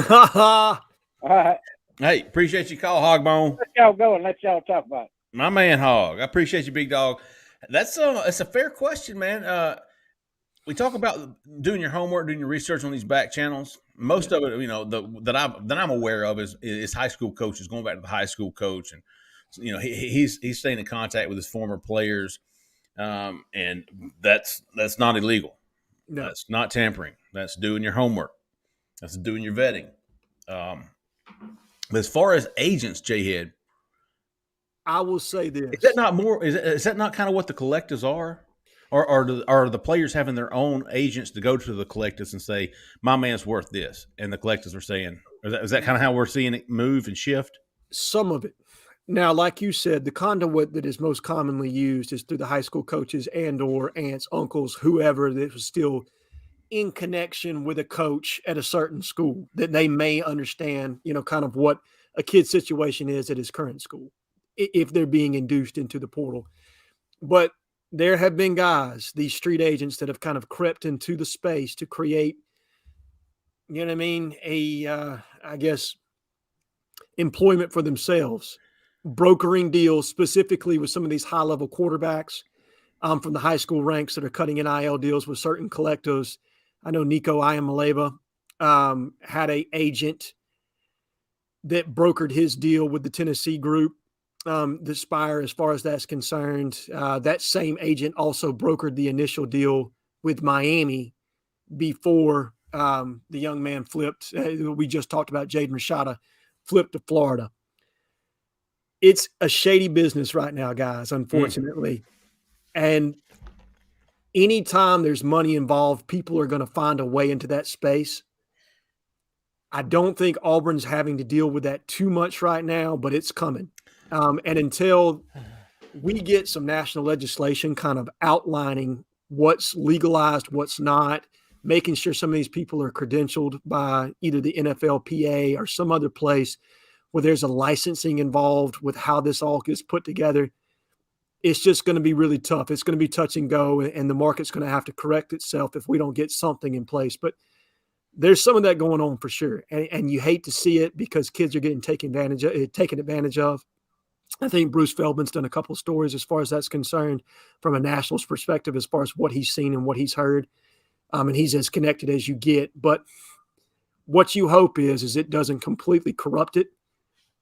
All right. Hey, appreciate your call, Hogbone. Let y'all go and let y'all talk about it. My man, Hog. I appreciate you, big dog. That's it's a fair question, man. We talk about doing your homework, doing your research on these back channels. Most of it, that I'm aware of is high school coaches going back to the high school coach, and he's staying in contact with his former players, and that's not illegal. No. That's not tampering. That's doing your homework. That's doing your vetting. But as far as agents, Jhead, I will say this. is that not more? Is that not kind of what the collectives are? Or are the players having their own agents to go to the collectives and say, my man's worth this? And the collectives are saying, is that kind of how we're seeing it move and shift? Some of it. Now, like you said, the conduit that is most commonly used is through the high school coaches and or aunts, uncles, whoever that was still in connection with a coach at a certain school that they may understand, kind of what a kid's situation is at his current school if they're being induced into the portal. But there have been guys, these street agents, that have kind of crept into the space to create, I guess, employment for themselves, brokering deals specifically with some of these high-level quarterbacks from the high school ranks that are cutting NIL deals with certain collectives. I know Nico Iamaleava had an agent that brokered his deal with the Tennessee group. The Spire, as far as that's concerned, that same agent also brokered the initial deal with Miami before the young man flipped. We just talked about Jhead Rashada flipped to Florida. It's a shady business right now, guys, unfortunately. And anytime there's money involved, people are going to find a way into that space. I don't think Auburn's having to deal with that too much right now, but it's coming. And until we get some national legislation kind of outlining what's legalized, what's not, making sure some of these people are credentialed by either the NFLPA or some other place where there's a licensing involved with how this all gets put together, it's just going to be really tough. It's going to be touch and go, and the market's going to have to correct itself if we don't get something in place. But there's some of that going on for sure. And you hate to see it because kids are getting taken advantage of. I think Bruce Feldman's done a couple of stories as far as that's concerned from a nationals perspective, as far as what he's seen and what he's heard. And he's as connected as you get. But what you hope is it doesn't completely corrupt it.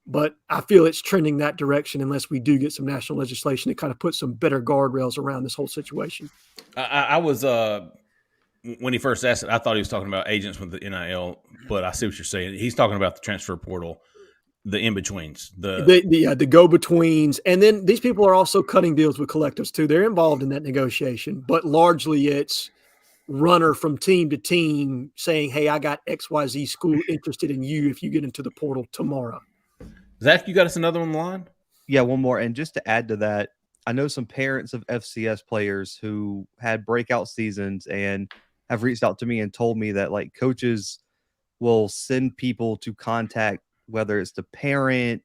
But I feel it's trending that direction unless we do get some national legislation to kind of put some better guardrails around this whole situation. I was when he first asked it, I thought he was talking about agents with the NIL, but I see what you're saying. He's talking about the transfer portal. The in-betweens, the go-betweens. And then these people are also cutting deals with collectives too. They're involved in that negotiation, but largely it's runner from team to team saying, hey, I got XYZ school interested in you if you get into the portal tomorrow. Zach, you got us another one on the line? Yeah, one more. And just to add to that, I know some parents of FCS players who had breakout seasons and have reached out to me and told me that like coaches will send people to contact, whether it's the parent,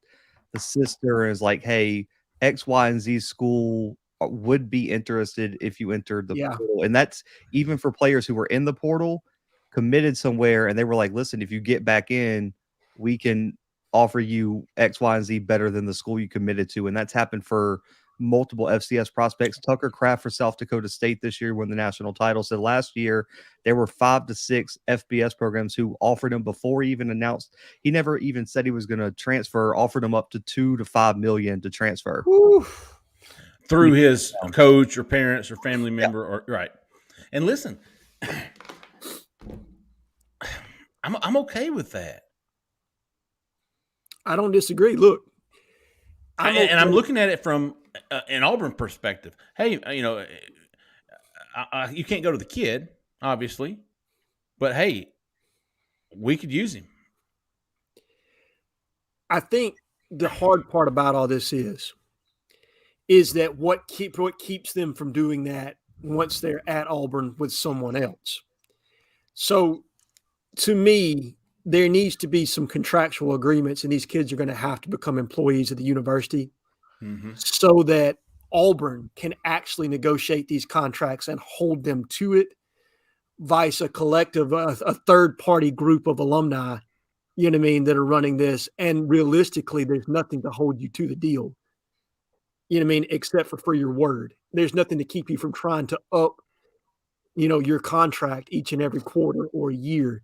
the sister, is like, hey, X, Y, and Z school would be interested if you entered the portal. And that's even for players who were in the portal, committed somewhere, and they were like, listen, if you get back in, we can offer you X, Y, and Z better than the school you committed to. And that's happened for multiple FCS prospects. Tucker Kraft for South Dakota State this year won the national title. So last year there were 5 to 6 FBS programs who offered him before he even announced. He never even said he was going to transfer, offered him up to $2 to $5 million to transfer. Through his coach or parents or family member or right. And listen, I'm okay with that. I don't disagree. Look, I'm looking at it from an Auburn perspective. Hey, you can't go to the kid, obviously, but hey, we could use him. I think the hard part about all this is that what keeps them from doing that once they're at Auburn with someone else. So to me, there needs to be some contractual agreements, and these kids are going to have to become employees of the university so that Auburn can actually negotiate these contracts and hold them to it, vice a collective, a third-party group of alumni, you know what I mean, that are running this. And realistically, there's nothing to hold you to the deal, you know what I mean, except for your word. There's nothing to keep you from trying to up, your contract each and every quarter or year.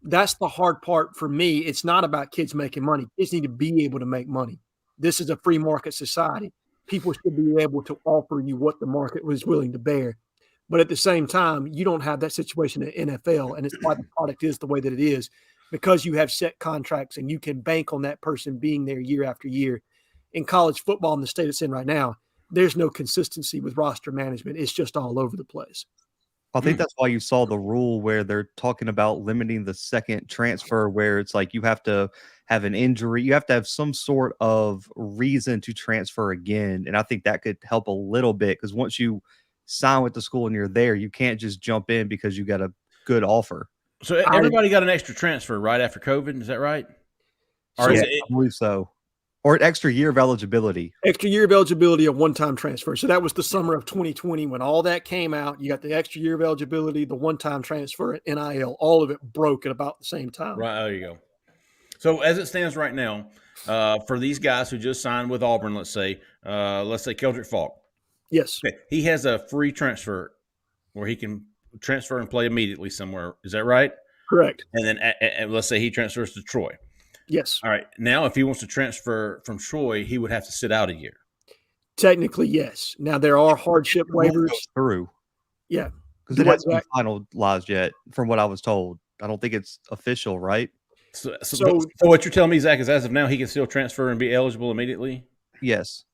That's the hard part for me. It's not about kids making money. Kids need to be able to make money. This is a free market society. People should be able to offer you what the market was willing to bear. But at the same time, you don't have that situation in NFL, and it's why the product is the way that it is, because you have set contracts and you can bank on that person being there year after year. In college football, in the state it's in right now, there's no consistency with roster management. It's just all over the place. I think that's why you saw the rule where they're talking about limiting the second transfer, where it's like you have to have an injury. You have to have some sort of reason to transfer again. And I think that could help a little bit, because once you sign with the school and you're there, you can't just jump in because you got a good offer. So everybody got an extra transfer right after COVID. Is that right? Or I believe so. Or an extra year of eligibility. Extra year of eligibility, a one-time transfer. So that was the summer of 2020 when all that came out. You got the extra year of eligibility, the one-time transfer, NIL. All of it broke at about the same time. Right, there you go. So as it stands right now, for these guys who just signed with Auburn, let's say Keldrick Falk. Yes. Okay. He has a free transfer where he can transfer and play immediately somewhere. Is that right? Correct. And then let's say he transfers to Troy. Yes. All right. Now, if he wants to transfer from Troy, he would have to sit out a year. Technically, yes. Now, there are hardship waivers. Through. Yeah. Because it hasn't been finalized yet, from what I was told. I don't think it's official, right? So what you're telling me, Zach, is as of now, he can still transfer and be eligible immediately? Yes.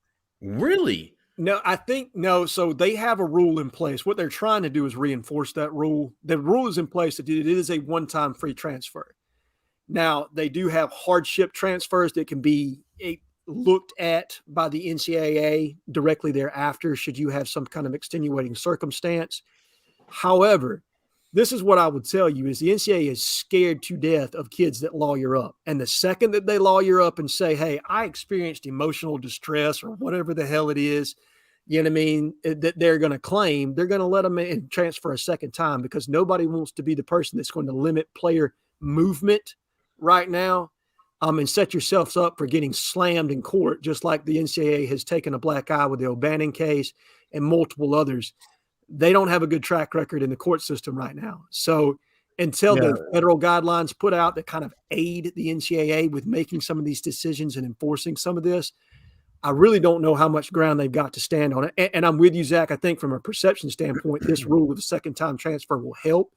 Really? No, I think no. So they have a rule in place. What they're trying to do is reinforce that rule. The rule is in place that it is a one-time free transfer. Now, they do have hardship transfers that can be looked at by the NCAA directly thereafter, should you have some kind of extenuating circumstance. However, this is what I would tell you is the NCAA is scared to death of kids that lawyer up. And the second that they lawyer up and say, hey, I experienced emotional distress or whatever the hell it is, you know what I mean, that they're going to claim, they're going to let them in transfer a second time, because nobody wants to be the person that's going to limit player movement right now, and set yourselves up for getting slammed in court, just like the NCAA has taken a black eye with the O'Bannon case and multiple others. They don't have a good track record in the court system right now. So until the federal guidelines put out that kind of aid the NCAA with making some of these decisions and enforcing some of this, I really don't know how much ground they've got to stand on it. And I'm with you, Zach. I think from a perception standpoint, this rule with the second-time transfer will help.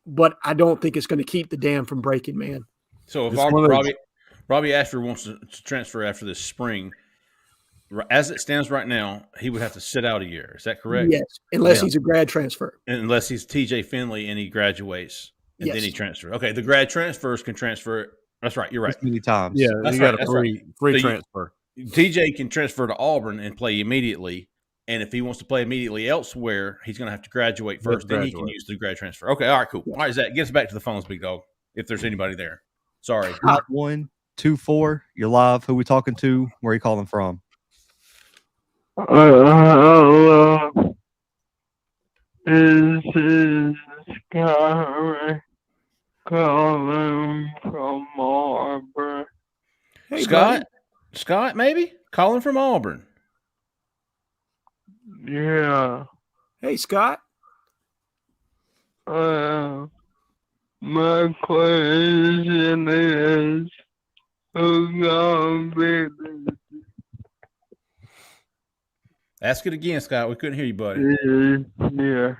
But I don't think it's going to keep the dam from breaking, man. So if Robbie Ashford wants to transfer after this spring, as it stands right now, he would have to sit out a year. Is that correct? Yes, unless he's a grad transfer. And unless he's TJ Finley and he graduates and then he transfers. Okay, the grad transfers can transfer. That's right. You're right. Many times. Yeah, that's you right. got a free transfer. TJ can transfer to Auburn and play immediately. And if he wants to play immediately elsewhere, he's going to have to graduate first. Then he can use the grad transfer. Okay, all right, cool. All right, Zach, get us back to the phones, big dog, if there's anybody there. Sorry. 124, you're live. Who we talking to? Where are you calling from? This is Scott calling from Auburn. Hey, Scott, maybe? Calling from Auburn. Yeah. Hey, Scott. My question is, who's gonna be the Ask it again, Scott. We couldn't hear you, buddy. yeah.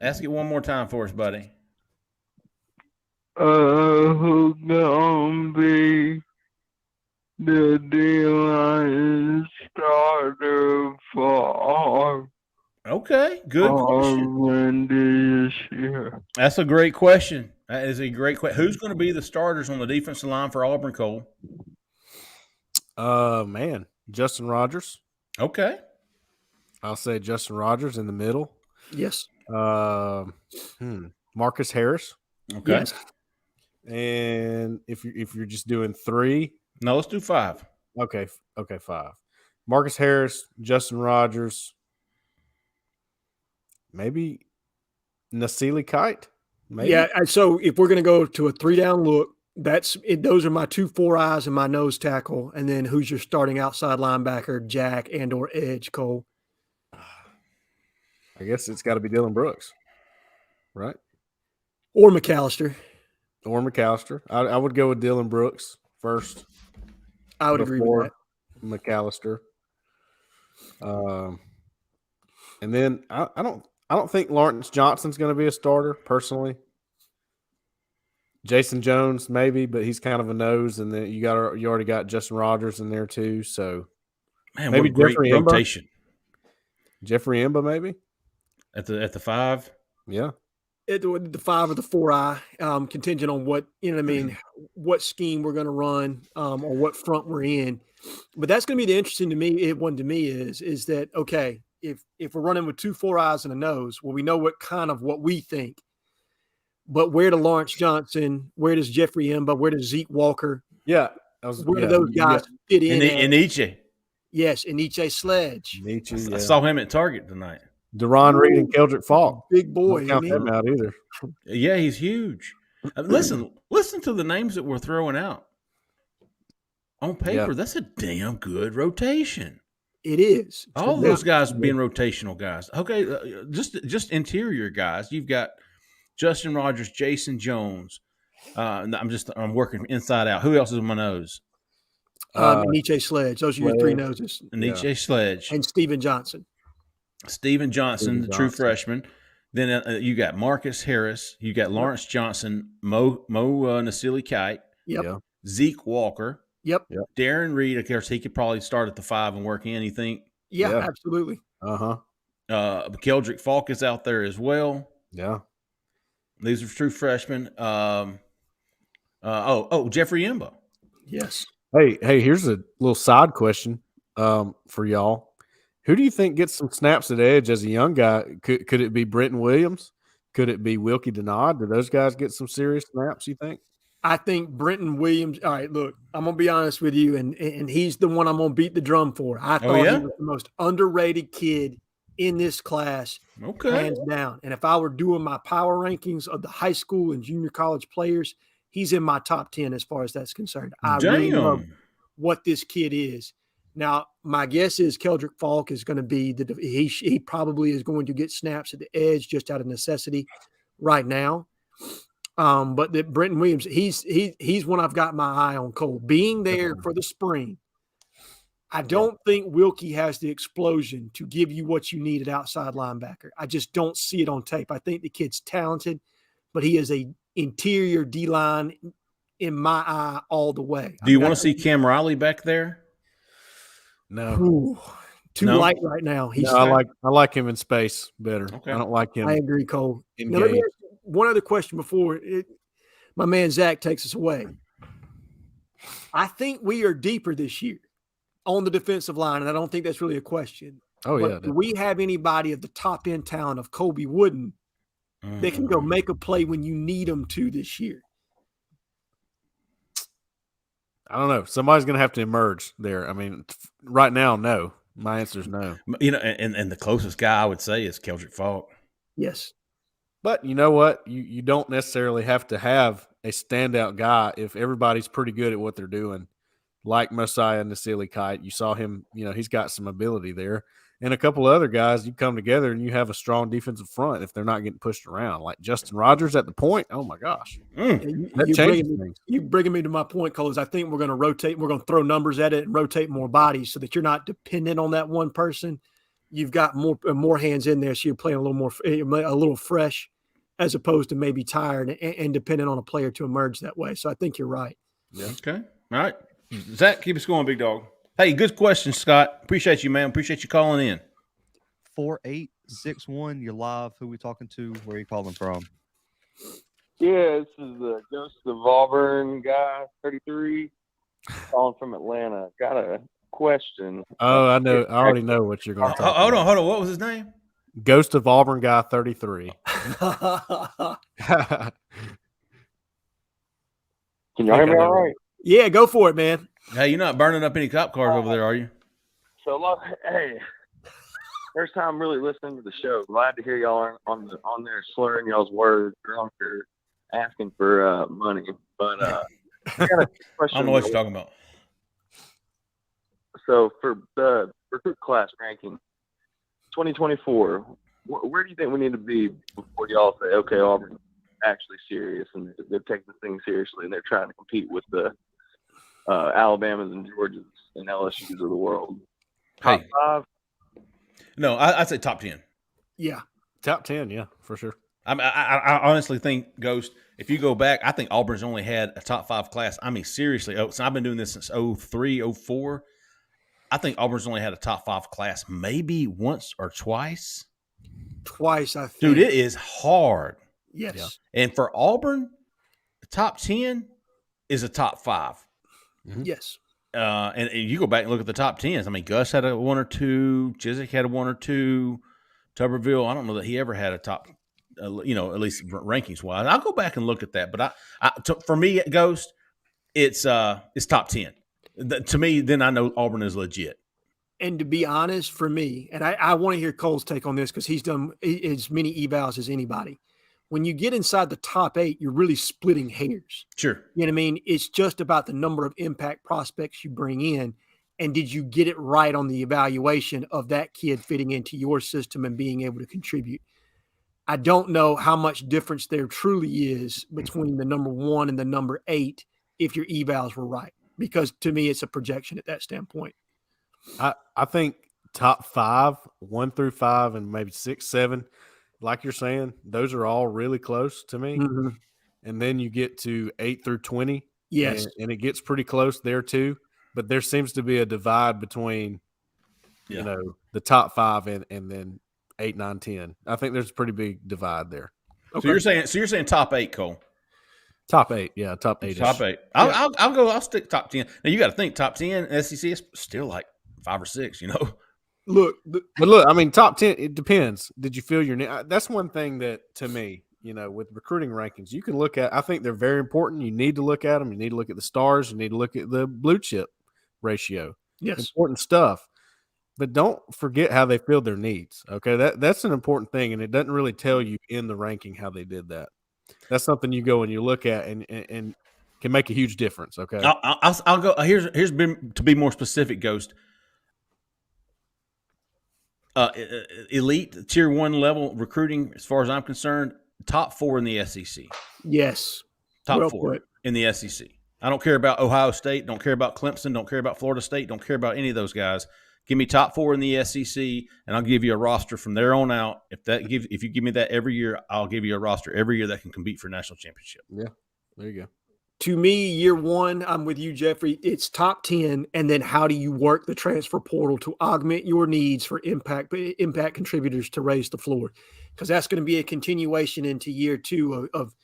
Ask it one more time for us, buddy. Who's gonna be the D-line starter for Auburn? Okay, good question. This year. That's a great question. That is a great question. Who's going to be the starters on the defensive line for Auburn, Cole? Man, Justin Rogers. Okay. I'll say Justin Rogers in the middle. Yes. Mark Marcus Harris. Okay. Yes. And if you're just doing 3, No, let's do 5. okay, 5. Marcus Harris, Justin Rogers, maybe Nasili Kite. Maybe. Yeah. So if we're going to go to a 3-down look, that's it. Those are my 2 4 eyes and my nose tackle. And then who's your starting outside linebacker, Jack and or edge, Cole? I guess it's got to be Dylan Brooks, right? Or McAllister. Or McAllister. I would go with Dylan Brooks first. I would agree with that. McAllister. And then I don't think Lawrence Johnson's going to be a starter personally. Jason Jones maybe, but he's kind of a nose, and then you already got Justin Rogers in there too. So Man, maybe what a great Jeffrey Emba. rotation. Jeffrey Emba maybe At the 5. yeah. The 5 or the 4 eye, contingent on what, you know what I mean, what scheme we're going to run, or what front we're in. But that's going to be the interesting one to me is that, okay, if we're running with 2 4 eyes and a nose, well, we know what we think. But where does Lawrence Johnson, where does Jeffrey Emba, where does Zeke Walker? Yeah. Where do those guys fit in? Eniche. Yes, Eniche Sledge. Eniche, I saw him at Target tonight. Deron Reed and Keldrick Falk. Big boy. Don't count them out either. Yeah, he's huge. Listen to the names that we're throwing out. On paper, that's a damn good rotation. It is. All those guys being rotational guys. Okay, just interior guys. You've got Justin Rogers, Jason Jones. I'm working inside out. Who else is on my nose? Eniche Sledge. Those are your 3 noses. Eniche Sledge. And Steven Johnson. Steven Johnson, the true freshman. Then you got Marcus Harris. You got Lawrence Johnson, Mo Nasili Kite. Yep. Yeah. Zeke Walker. Yep. Darren Reed, of course, he could probably start at the 5 and work in. You think? Yeah. Absolutely. Keldrick Falk is out there as well. Yeah. These are true freshmen. Jeffrey Emba. Yes. Hey, here's a little side question for y'all. Who do you think gets some snaps at edge as a young guy? Could it be Brenton Williams? Could it be Wilkie Denard? Do those guys get some serious snaps, you think? I think Brenton Williams. All right, look, I'm gonna be honest with you, and he's the one I'm gonna beat the drum for. I thought he was the most underrated kid in this class, hands down. And if I were doing my power rankings of the high school and junior college players, he's in my top 10 as far as that's concerned. I really love what this kid is. Now, my guess is Keldrick Falk is going to be he probably is going to get snaps at the edge just out of necessity right now. But that Brenton Williams, he's one I've got my eye on, Cole. Being there for the spring, I don't think Wilkie has the explosion to give you what you need at outside linebacker. I just don't see it on tape. I think the kid's talented, but he is a interior D-line in my eye all the way. Do you want to see Cam Riley back there? No. Ooh, too light right now. I like him in space better. Okay. I don't like him. I agree, Cole. In now, let me ask you one other question before my man Zach takes us away. I think we are deeper this year on the defensive line, and I don't think that's really a question. Oh, but yeah. do we have anybody of the top-end talent of Kobe Wooden that can go make a play when you need them to this year? I don't know. Somebody's going to have to emerge there. I mean, right now, no. My answer is no. You know, and the closest guy I would say is Keldrick Falk. Yes. But you know what? You don't necessarily have to have a standout guy if everybody's pretty good at what they're doing. Like Mosiah Nasili Kite, you saw him, he's got some ability there. And a couple of other guys, you come together and you have a strong defensive front if they're not getting pushed around. Like Justin Rogers at the point, oh, my gosh. That changes things. You're bringing me to my point, Cole, is I think we're going to rotate. We're going to throw numbers at it and rotate more bodies so that you're not dependent on that one person. You've got more hands in there, so you're playing a little fresh as opposed to maybe tired and dependent on a player to emerge that way. So I think you're right. Yeah. Okay. All right. Zach, keep us going, big dog. Hey, good question, Scott. Appreciate you, man. Appreciate you calling in. 4861, you're live. Who we talking to? Where are you calling from? Yeah, this is the Ghost of Auburn guy, 33, calling from Atlanta. Got a question. Oh, I know. I already know what you're going to talk about. Hold on. What was his name? Ghost of Auburn guy 33. Can y'all hear me all right? Yeah, go for it, man. Hey, you're not burning up any cop cars over there, are you? So, hey, first time really listening to the show. Glad to hear y'all on there slurring y'all's words, drunk or asking for money. But I got a question. I don't know what you're talking about. So for the recruit class ranking, 2024, where do you think we need to be before y'all say, okay, Auburn's actually serious and they're taking the thing seriously and they're trying to compete with the Alabamas and Georgias and LSUs of the world? Top 5? No, I'd say top 10. Yeah. Top 10, yeah, for sure. I honestly think, Ghost, if you go back, I think Auburn's only had a top 5 class. I mean, seriously, so I've been doing this since 03, 04. I think Auburn's only had a top 5 class maybe once or twice. Twice, I think. Dude, it is hard. Yes. Yeah. And for Auburn, the top 10 is a top 5. Mm-hmm. Yes. And you go back and look at the top 10s. I mean, Gus had a 1 or 2. Chiswick had a 1 or 2. Tuberville, I don't know that he ever had a top, at least rankings wise. I'll go back and look at that. But for me, Ghost, it's top 10. To me, then I know Auburn is legit. And to be honest, for me, and I want to hear Cole's take on this because he's done as many evals as anybody. When you get inside the top 8, you're really splitting hairs. Sure. You know what I mean? It's just about the number of impact prospects you bring in. And did you get it right on the evaluation of that kid fitting into your system and being able to contribute? I don't know how much difference there truly is between the number 1 and the number 8 if your evals were right. Because to me, it's a projection at that standpoint. I think top 5, 1 through 5, and maybe 6, 7, like you're saying, those are all really close to me. Mm-hmm. And then you get to 8 through 20. Yes. And it gets pretty close there too. But there seems to be a divide between, the top 5 and then 8, 9, 10. I think there's a pretty big divide there. Okay. So you're saying top 8, Cole. Top 8, yeah, top 8. Top 8. I'll stick top 10. Now you got to think top 10 SEC is still like 5 or 6. Look, I mean, top 10. It depends. Did you feel your name? That's one thing that to me, with recruiting rankings, you can look at. I think they're very important. You need to look at them. You need to look at the stars. You need to look at the blue chip ratio. Yes, important stuff. But don't forget how they filled their needs. Okay, that's an important thing, and it doesn't really tell you in the ranking how they did that. That's something you go and you look at and can make a huge difference. Okay, I'll go. Here's been to be more specific. Ghost, elite tier 1 level recruiting, as far as I'm concerned, top 4 in the SEC. Yes, top 4 in the SEC. I don't care about Ohio State. Don't care about Clemson. Don't care about Florida State. Don't care about any of those guys. Give me top 4 in the SEC, and I'll give you a roster from there on out. If you give me that every year, I'll give you a roster every year that can compete for national championship. Yeah, there you go. To me, year 1, I'm with you, Jeffrey. It's top 10, and then how do you work the transfer portal to augment your needs for impact contributors to raise the floor? Because that's going to be a continuation into year 2 of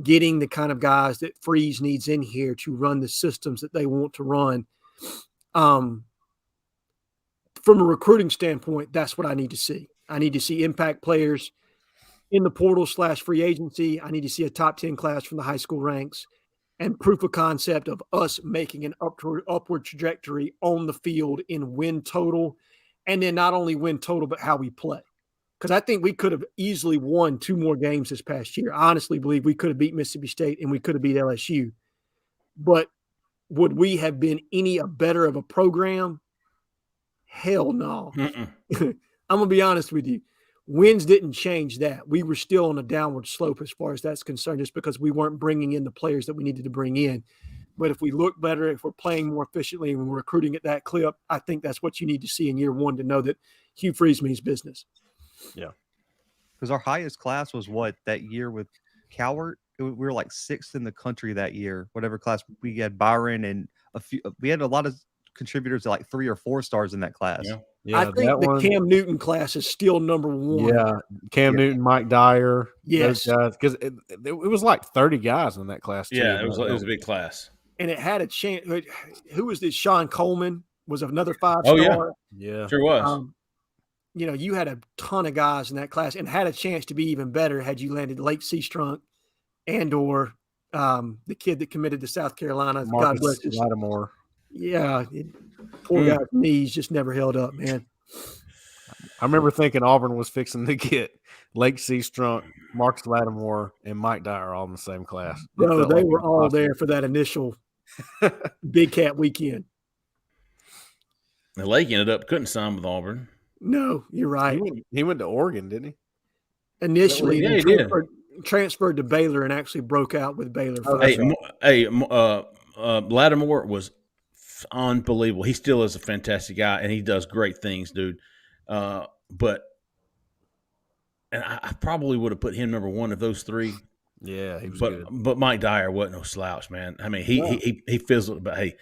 getting the kind of guys that Freeze needs in here to run the systems that they want to run. From a recruiting standpoint, that's what I need to see. I need to see impact players in the portal / free agency. I need to see a top 10 class from the high school ranks and proof of concept of us making an upward trajectory on the field in win total. And then not only win total, but how we play. Because I think we could have easily won 2 more games this past year. I honestly believe we could have beat Mississippi State and we could have beat LSU. But would we have been any better of a program? Hell no. I'm going to be honest with you. Wins didn't change that. We were still on a downward slope as far as that's concerned, just because we weren't bringing in the players that we needed to bring in. But if we look better, if we're playing more efficiently and we're recruiting at that clip, I think that's what you need to see in year 1 to know that Hugh Freeze means business. Yeah. Because our highest class was what that year with Cowart? We were like 6th in the country that year. Whatever class we had, Byron and we had a lot of contributors at like 3 or 4 stars in that class. Yeah, I think the Cam Newton class is still number 1. Yeah, Cam Newton, Mike Dyer, yes, those guys, because it was like 30 guys in that class too. Yeah, it was a big class, and it had a chance. Who was this? Sean Coleman was another 5-star. Oh yeah, sure was. you had a ton of guys in that class and had a chance to be even better had you landed Lake Seastrunk and or the kid that committed to South Carolina. God Marcus bless his. Lattimore. Yeah, poor guy's knees just never held up, man. I remember thinking Auburn was fixing to get Lake Seastrunk, Marcus Lattimore, and Mike Dyer all in the same class. Bro, they were all there for that initial Big Cat weekend. The Lake ended up couldn't sign with Auburn. No, you're right. He went to Oregon, didn't he? Initially, Yeah, he transferred to Baylor and actually broke out with Baylor. Lattimore was unbelievable. He still is a fantastic guy, and he does great things, dude. But I probably would have put him number one of those three. Yeah, he was but good. But Mike Dyer wasn't no slouch, man. I mean, he fizzled, but hey,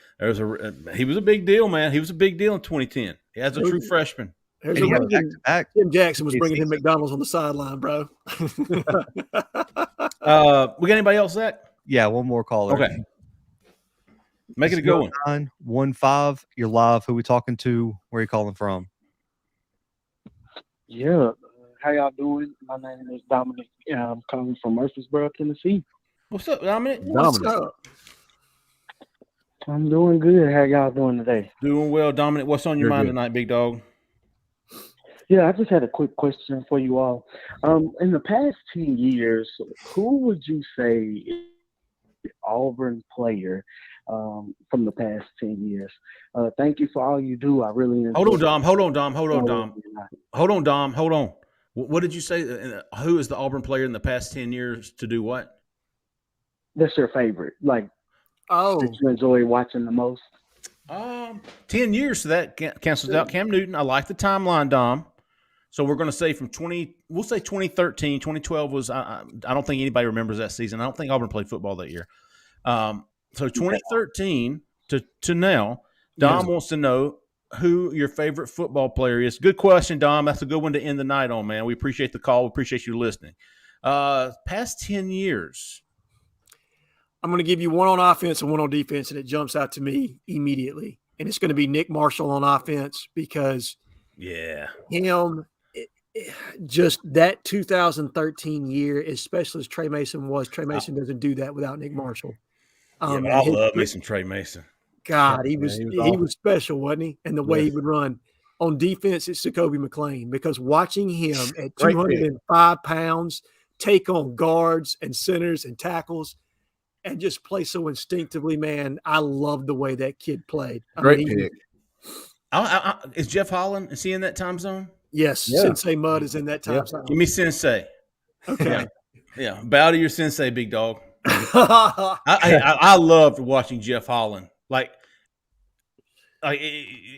he was a big deal, man. He was a big deal in 2010. He was a true freshman. There's a reason Tim Jackson was bringing him McDonald's on the sideline, bro. We got anybody else, Zach? Yeah, one more caller. Okay. Make it a good one. 915. You're live. Who we talking to? Where are you calling from? Yeah. How y'all doing? My name is Dominic. I'm calling from Murfreesboro, Tennessee. What's up, Dominic? What's up? I'm doing good. How y'all doing today? Doing well, Dominic. What's on your mind tonight, big dog? Yeah, I just had a quick question for you all. In the past 10 years, who would you say is the Auburn player from the past 10 years? Thank you for all you do. I really enjoy Hold on, Dom. What did you say? Who is the Auburn player in the past 10 years to do what? That's your favorite. That you enjoy watching the most? 10 years, so that cancels out Cam Newton. I like the timeline, Dom. So we're going to say we'll say 2013. 2012 was, I don't think anybody remembers that season. I don't think Auburn played football that year. So 2013 to now, Dom wants to know who your favorite football player is. Good question, Dom. That's a good one to end the night on, man. We appreciate the call. We appreciate you listening. Past 10 years. I'm going to give you one on offense and one on defense, and it jumps out to me immediately. And it's going to be Nick Marshall on offense because just that 2013 year, especially as Trey Mason was, Trey Mason doesn't do that without Nick Marshall. I love me some Trey Mason. God, he was special, wasn't he? And the way he would run. On defense, it's Jacoby McClain, because watching him at 205 pounds take on guards and centers and tackles and just play so instinctively, man, I love the way that kid played. Great pick. Is Jeff Holland, is he in that time zone? Yes, Sensei Mud is in that time zone. Give me Sensei. Okay. Yeah. Bow to your Sensei, big dog. I loved watching Jeff Holland. Like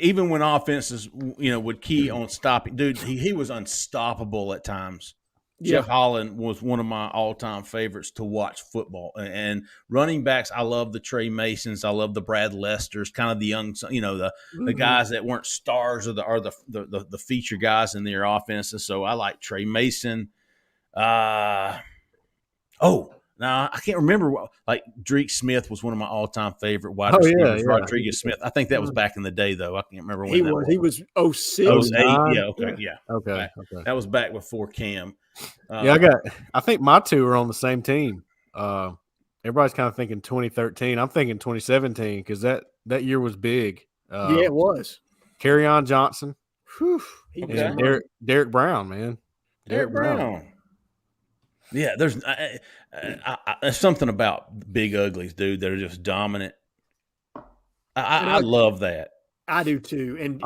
even when offenses, would key on stopping, dude, he was unstoppable at times. Jeff Holland was one of my all-time favorites to watch football. And running backs, I love the Trey Masons. I love the Brad Lesters, kind of the young, the guys that weren't stars or the feature guys in their offenses. So I like Trey Mason. Now I can't remember. Like Drake Smith was one of my all-time favorite wide receivers. Rodriguez Smith. I think that was back in the day, though. I can't remember when that was. He was 06. 08. Yeah. Okay. That was back before Cam. I think my two are on the same team. Everybody's kind of thinking 2013. I'm thinking 2017 because that year was big. It was. Kerryon Johnson. Whew. And Derek Brown, man. Derek Brown. Yeah, there's something about big uglies, dude. They're just dominant. I love that. I do too. And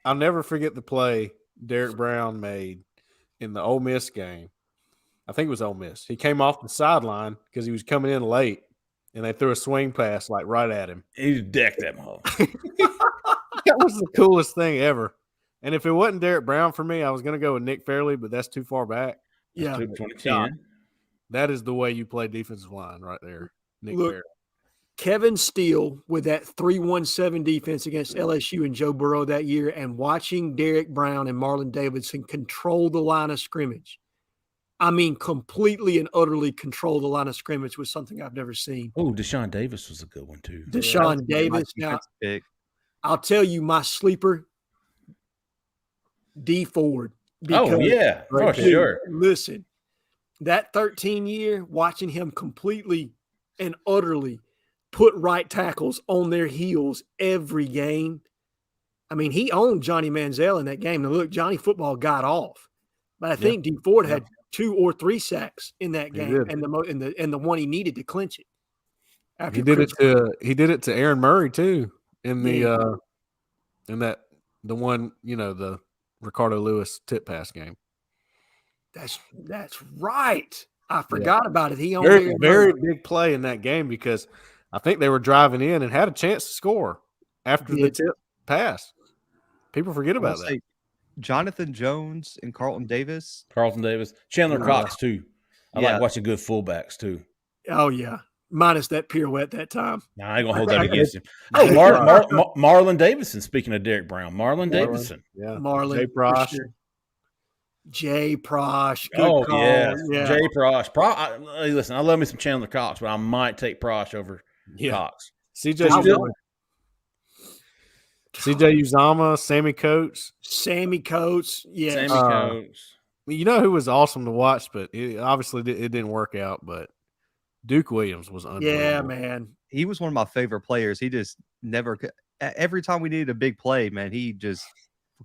I'll never forget the play Derek Brown made in the Ole Miss game. I think it was Ole Miss. He came off the sideline because he was coming in late, and they threw a swing pass right at him. He decked that mother. That was the coolest thing ever. And if it wasn't Derek Brown for me, I was going to go with Nick Fairley, but that's too far back. Yeah, 2010. That is the way you play defensive line right there. Nick Fairley. Kevin Steele with that 3-1-7 defense against LSU and Joe Burrow that year, and watching Derek Brown and Marlon Davidson control the line of scrimmage. I mean, completely and utterly control the line of scrimmage was something I've never seen. Oh, Deshaun Davis was a good one too. Deshaun Davis. Now, I'll tell you my sleeper. D Ford. Oh, yeah, for Right there. sure. Listen, that 13-year, watching him completely and utterly put right tackles on their heels every game. I mean, he owned Johnny Manziel in that game. Now, look, Johnny Football got off, but I think D Ford had 2 or 3 sacks in that game, and the one he needed to clinch it. He did it to Aaron Murray too in the the one, the Ricardo Lewis tip pass game. That's right. I forgot about it. He owned very, very Murray. big play in that game because I think they were driving in and had a chance to score after the tip pass. People forget about that. Jonathan Jones and Carlton Davis. Chandler Cox too. I like watching good fullbacks too. Oh yeah, minus that pirouette that time. Nah, I ain't gonna hold that against him. Oh, Marlon Davison. Speaking of Derek Brown, Marlon Davison. Yeah, Marlon. Jay Prosh. Sure. Jay Prosh. Good call. Yeah. Jay Prosh. Listen, I love me some Chandler Cox, but I might take Prosh over Cox. CJ Uzama, Sammy Coates. Yeah. Sammy Coates. You know who was awesome to watch, but obviously it didn't work out. But Duke Williams was unbelievable. Yeah, man. He was one of my favorite players. He just never – every time we needed a big play, man, he just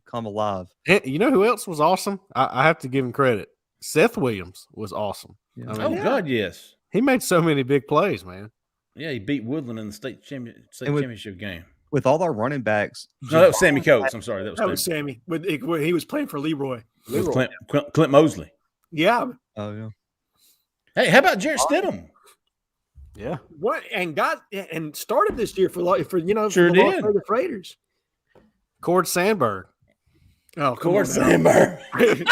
come alive. And you know who else was awesome? I have to give him credit. Seth Williams was awesome. Yeah. God, yes. He made so many big plays, man. Yeah, he beat Woodland in the state championship game. With all our running backs. No, that was Sammy Coates. I'm sorry. That was Sammy. He was playing for Leroy. With Clint Mosley. Yeah. Oh, yeah. Hey, how about Jarrett Stidham? Yeah. What and started this year for Sure the Las did. Vegas Raiders. Cord Sandberg. Oh, Cord Sandberg. Dude,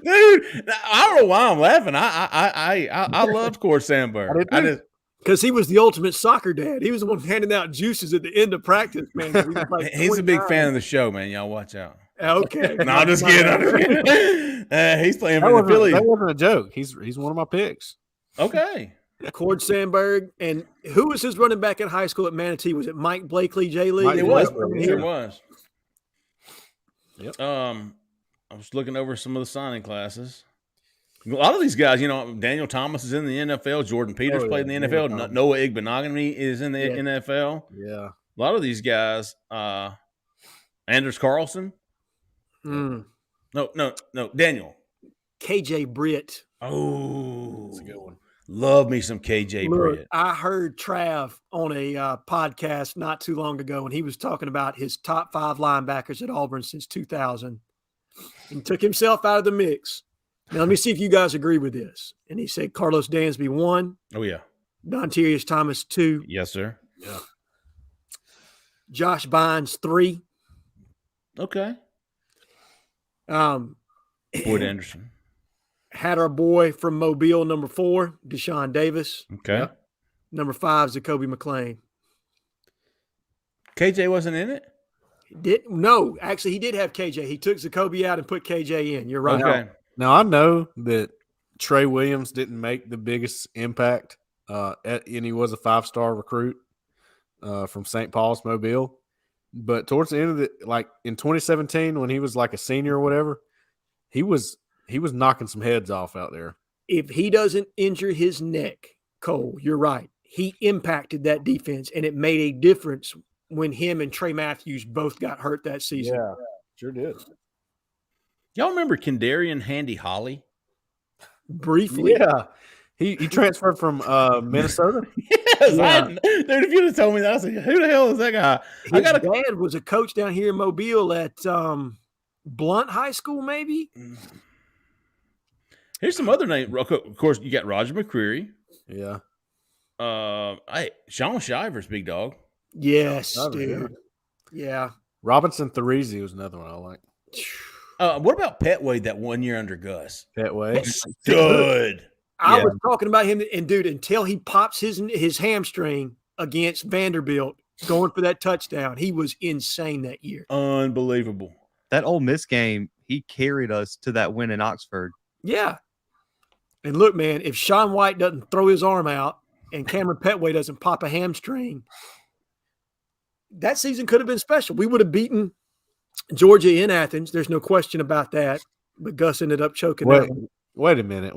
I don't know why I'm laughing. I loved Cord Sandberg. Because he was the ultimate soccer dad. He was the one handing out juices at the end of practice, man. He's a big fan of the show, man. Y'all watch out. Okay. No, I'm just kidding. He's playing for the Phillies. That wasn't a joke. He's one of my picks. Okay. Cord Sandberg. And who was his running back in high school at Manatee? Was it Mike Blakely, J. Lee? It was. It was. Yep. I was looking over some of the signing classes. A lot of these guys, Daniel Thomas is in the NFL. Jordan Peters played in the NFL. Noah Igbenogany is in the NFL. Yeah. A lot of these guys, Anders Carlson. No, Daniel. KJ Britt. Oh, that's a good one. Love me some KJ Britt. I heard Trav on a podcast not too long ago, and he was talking about his top 5 linebackers at Auburn since 2000. He took himself out of the mix. Now, let me see if you guys agree with this. And he said Carlos Dansby 1. Oh, yeah. Dontarius Thomas 2. Yes, sir. Yeah. Josh Bynes 3. Okay. Boyd Anderson. Had our boy from Mobile, number 4, Deshaun Davis. Okay. Yep. Number 5, Zacoby McClain. KJ wasn't in it? No, actually, he did have KJ. He took Zacoby out and put KJ in. You're right. Okay. Now, I know that Trey Williams didn't make the biggest impact, and he was a 5-star recruit from St. Paul's, Mobile. But towards the end of in 2017, when he was like a senior or whatever, he was knocking some heads off out there. If he doesn't injure his neck, Cole, you're right. He impacted that defense, and it made a difference when him and Trey Matthews both got hurt that season. Yeah, sure did. Y'all remember Kendarian Handy Holly? Briefly. Yeah. He transferred from Minnesota? Yes. Yeah. Dude, if you'd have told me that, I said, who the hell is that guy? His dad was a coach down here in Mobile at Blunt High School, maybe? Here's some other names. Of course, you got Roger McCreary. Yeah. Sean Shivers, big dog. Yes, dude. Yeah. Robinson Therese was another one I like. What about Petway that 1 year under Gus? Petway. Good. I was talking about him, and dude, until he pops his hamstring against Vanderbilt going for that touchdown, he was insane that year. Unbelievable. That Ole Miss game, he carried us to that win in Oxford. Yeah. And look, man, if Sean White doesn't throw his arm out and Cameron Petway doesn't pop a hamstring, that season could have been special. We would have beaten Georgia in Athens. There's no question about that. But Gus ended up choking that one. Wait a minute.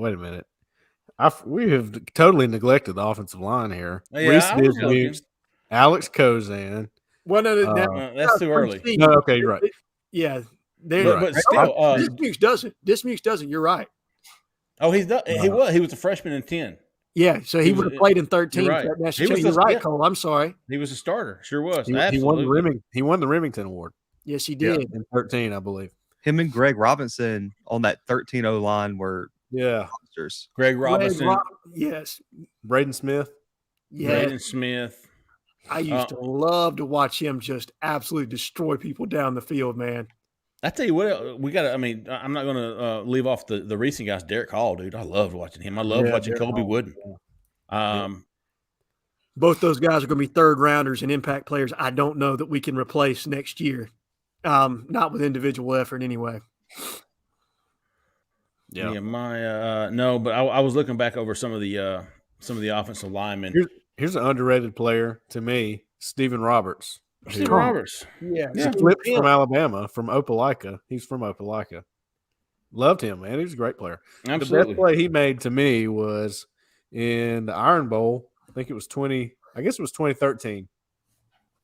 We have totally neglected the offensive line here. Yeah, Reese I was Dismukes, joking. Alex Kozan. Well, no, That's too early. No, okay, you're right. Yeah. But still, Dismukes doesn't. You're right. oh, he's done. He was a freshman in 10. Yeah, so he would have played in 13. You're right. You're right, Cole. I'm sorry. He was a starter. Sure was. He won the Remington Award Yes, he did. in 13, I believe. Him and Greg Robinson on that 13-0 line were monsters. Greg Robinson. Yes. Braden Smith. Yeah. Braden Smith. I used to love to watch him just absolutely destroy people down the field, man. I tell you what, we got to. I mean, I'm not going to leave off the recent guys. Derek Hall, dude, I loved watching him. I loved watching Colby Wooden. Both those guys are going to be third rounders and impact players. I don't know that we can replace next year. Not with individual effort, anyway. Yeah, no, but I was looking back over some of the offensive linemen. Here's an underrated player to me, Stephen Roberts. Stephen Roberts. Yeah. He flipped from Alabama, from Opelika. He's from Opelika. Loved him, man. He was a great player. Absolutely. The best play he made to me was in the Iron Bowl. I think it was 2013.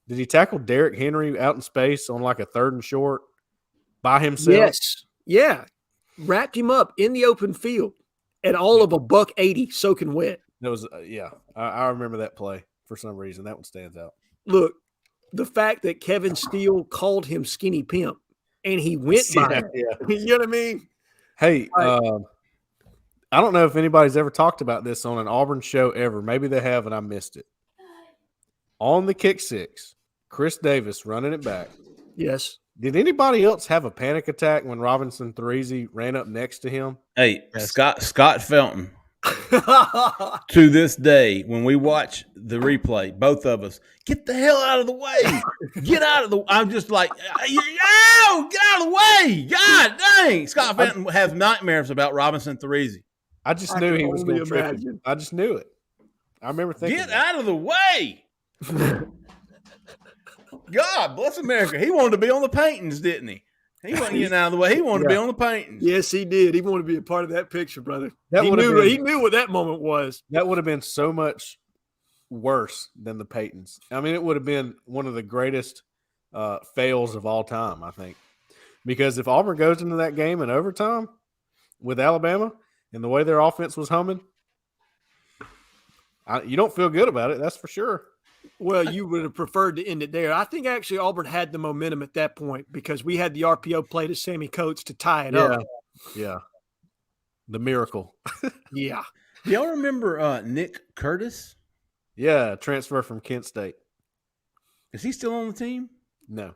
Did he tackle Derrick Henry out in space on like a 3rd and short by himself? Yes. Yeah. Wrapped him up in the open field at all of $180 soaking wet. That was I remember that play for some reason. That one stands out. Look, the fact that Kevin Steele called him Skinny Pimp and he went by it. Yeah. You know what I mean? Hey, I don't know if anybody's ever talked about this on an Auburn show ever. Maybe they have and I missed it. On the kick six, Chris Davis running it back. Yes. Did anybody else have a panic attack when Robinson Threezy ran up next to him? Hey, yes. Scott Felton. To this day, when we watch the replay, both of us get the hell out of the way. Get out of the. I'm just like, get out of the way. God dang, Scott Felton has nightmares about Robinson Threezy. I just knew he was going to trip him. I just knew it. I remember thinking, get out of the way. God bless America. He wanted to be on the paintings, didn't he? He wasn't getting out of the way. He wanted to be on the paintings. Yes, he did. He wanted to be a part of that picture, brother. He knew what that moment was. That would have been so much worse than the Paytons. I mean, it would have been one of the greatest fails of all time, I think. Because if Auburn goes into that game in overtime with Alabama and the way their offense was humming, you don't feel good about it, that's for sure. Well, you would have preferred to end it there. I think actually Auburn had the momentum at that point because we had the RPO play to Sammy Coates to tie it up. Yeah. The miracle. Yeah. Do y'all remember Nick Curtis? Yeah, transfer from Kent State. Is he still on the team? No.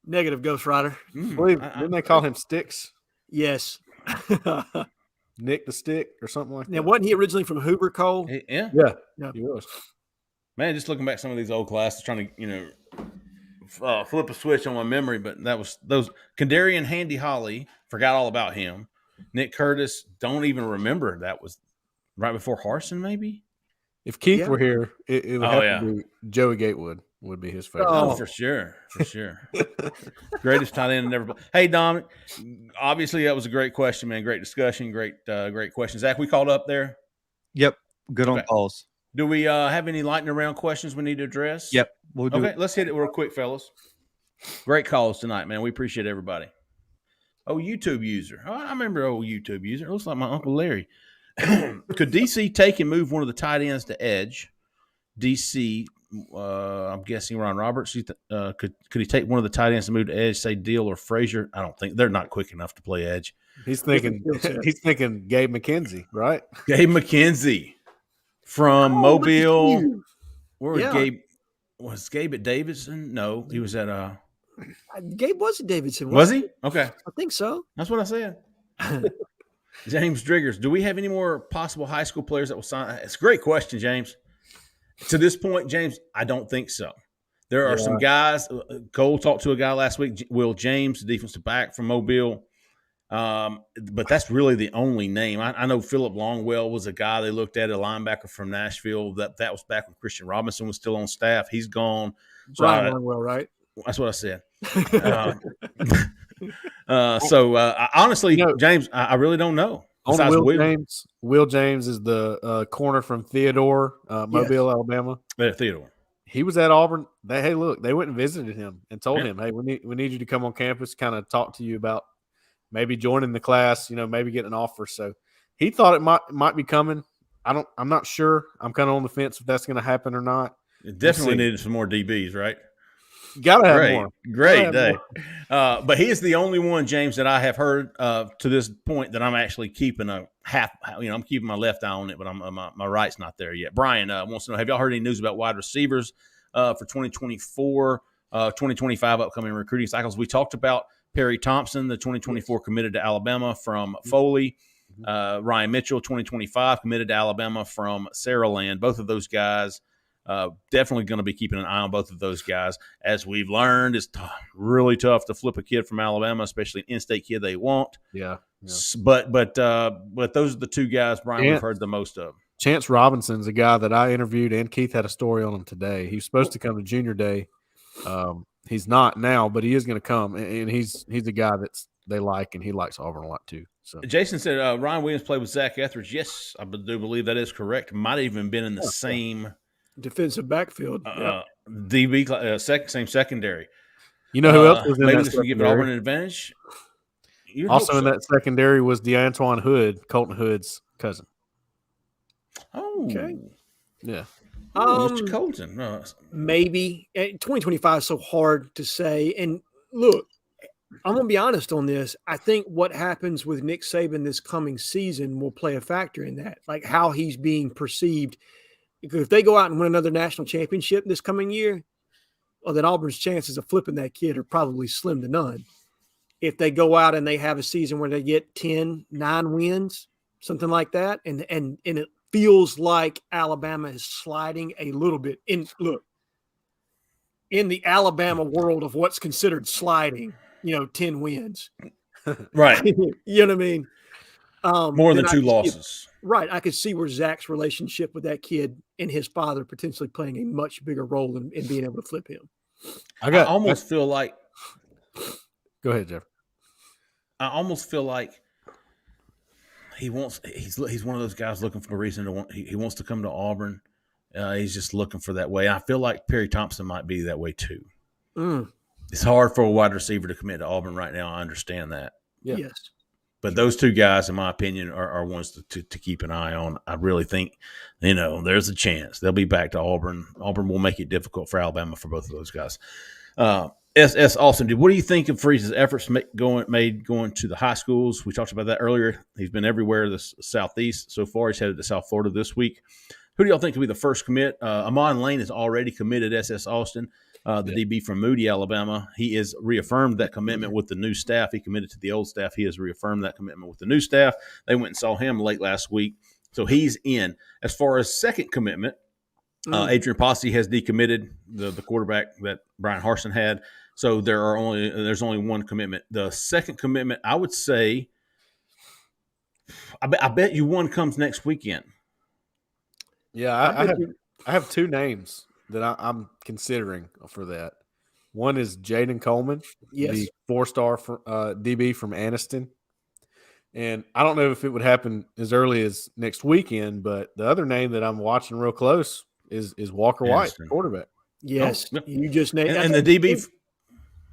Negative, Ghost Rider. Didn't they call him Sticks? Yes. Nick the Stick or something like that. Now, wasn't he originally from Hoover, Cole? Yeah. He was. Man, just looking back some of these old classes, trying to, flip a switch on my memory, but that was those Kadarian Handy Holly, forgot all about him. Nick Curtis, don't even remember. That was right before Harsin, maybe? If Keith were here, it would have to be Joey Gatewood would be his favorite. Oh, for sure. Greatest tight end ever. Hey, Dominic, obviously that was a great question, man. Great discussion, great question. Zach, we called up there? Yep, good on calls. Do we have any lightning round questions we need to address? Yep. We'll do let's hit it real quick, fellas. Great calls tonight, man. We appreciate everybody. Oh, YouTube user. Oh, I remember old YouTube user. It looks like my Uncle Larry. Could DC take and move one of the tight ends to edge? DC, I'm guessing Ron Roberts. Could he take one of the tight ends to move to edge, say Deal or Frazier? I don't think they're not quick enough to play edge. He's thinking Gabe McKenzie, right? Gabe McKenzie. From Mobile, where was Gabe? Was Gabe at Davidson? No, he was at Gabe was at Davidson. Was he? Okay, I think so. That's what I said. James Driggers, do we have any more possible high school players that will sign? It's a great question, James. To this point, James, I don't think so. There are some guys. Cole talked to a guy last week, Will James, the defensive back from Mobile. But that's really the only name. I know Philip Longwell was a guy they looked at, a linebacker from Nashville. That was back when Christian Robinson was still on staff. He's gone. So Longwell, right? That's what I said. Honestly, You know, James, I really don't know. on Besides Will James is the corner from Theodore, Mobile, Alabama. Theodore. He was at Auburn. They went and visited him and told him, hey, we need you to come on campus, kind of talk to you about maybe joining the class, maybe getting an offer. So he thought it might be coming. I'm not sure. I'm kind of on the fence if that's going to happen or not. It definitely needed some more DBs, right? Gotta have more. Great day. But he is the only one, James, that I have heard to this point that I'm actually keeping a half. I'm keeping my left eye on it, but my right's not there yet. Brian wants to know: have y'all heard any news about wide receivers for 2024, 2025 upcoming recruiting cycles? We talked about Perry Thompson, the 2024 committed to Alabama from Foley. Ryan Mitchell, 2025 committed to Alabama from Saraland. Both of those guys. Definitely going to be keeping an eye on both of those guys. As we've learned, it's really tough to flip a kid from Alabama, especially an in-state kid they want. Yeah. But those are the two guys, Brian, we've heard the most of. Chance Robinson's a guy that I interviewed, and Keith had a story on him today. He was supposed to come to junior day. He's not now, but he is going to come, and he's a guy they like, and he likes Auburn a lot too. So Jason said Ryan Williams played with Zach Etheridge. Yes, I do believe that is correct. Might have even been in the same defensive backfield. DB, same secondary. You know who else was in maybe that this would give Auburn an advantage. Also in that secondary was DeAntoine Hood, Colton Hood's cousin. Oh, okay. Yeah. Mr. Colton. Maybe 2025 is so hard to say. And look, I'm going to be honest on this. I think what happens with Nick Saban this coming season will play a factor in that, like how he's being perceived. Because if they go out and win another national championship this coming year, well, then Auburn's chances of flipping that kid are probably slim to none. If they go out and they have a season where they get 9 wins, something like that, and it feels like Alabama is sliding a little bit. In the Alabama world of what's considered sliding, 10 wins. Right. You know what I mean? More than 2 losses. Right. I could see where Zach's relationship with that kid and his father potentially playing a much bigger role in being able to flip him. I almost feel like – go ahead, Jeff. I almost feel like he's one of those guys looking for a reason to want – he wants to come to Auburn. He's just looking for that way. I feel like Perry Thompson might be that way too. It's hard for a wide receiver to commit to Auburn right now. I understand that. Yeah. Yes. But those two guys, in my opinion, are ones to keep an eye on. I really think, there's a chance they'll be back to Auburn. Auburn will make it difficult for Alabama for both of those guys. S. Austin, what do you think of Freeze's efforts going to the high schools? We talked about that earlier. He's been everywhere the Southeast so far. He's headed to South Florida this week. Who do y'all think will be the first commit? Amon Lane is already committed. S. Austin. DB from Moody, Alabama. He has reaffirmed that commitment with the new staff. He committed to the old staff. He has reaffirmed that commitment with the new staff. They went and saw him late last week. So he's in. As far as second commitment, Adrian Posse has decommitted, the quarterback that Brian Harsin had. So there's only one commitment. The second commitment, I would say, I bet you one comes next weekend. Yeah, I have 2 names that I'm considering for that. One is Jaden Coleman, the 4-star DB from Anniston. And I don't know if it would happen as early as next weekend, but the other name that I'm watching real close is Walker White, quarterback. Yes. You just named and the DB.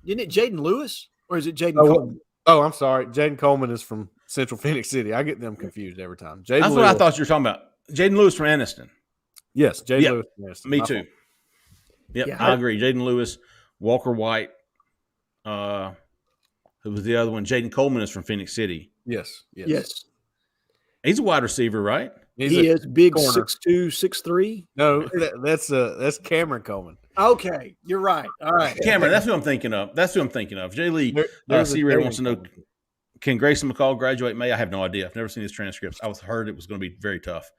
Isn't it Jaden Lewis or is it Jaden Coleman? Oh, I'm sorry. Jaden Coleman is from Central Phoenix City. I get them confused every time. That's what I thought you were talking about. Jaden Lewis from Anniston. Yes, Jaden Lewis from Anniston. Me too. Yep, yeah, I agree. Jaden Lewis, Walker White. Who was the other one? Jaden Coleman is from Phoenix City. Yes. He's a wide receiver, right? He is big, 6'2", 6'3". No, that's Cameron Coleman. Okay, you're right. All right, Cameron. That's who I'm thinking of. Jay Lee C-Ray wants to know: can Grayson McCall graduate May? I have no idea. I've never seen his transcripts. I heard it was going to be very tough.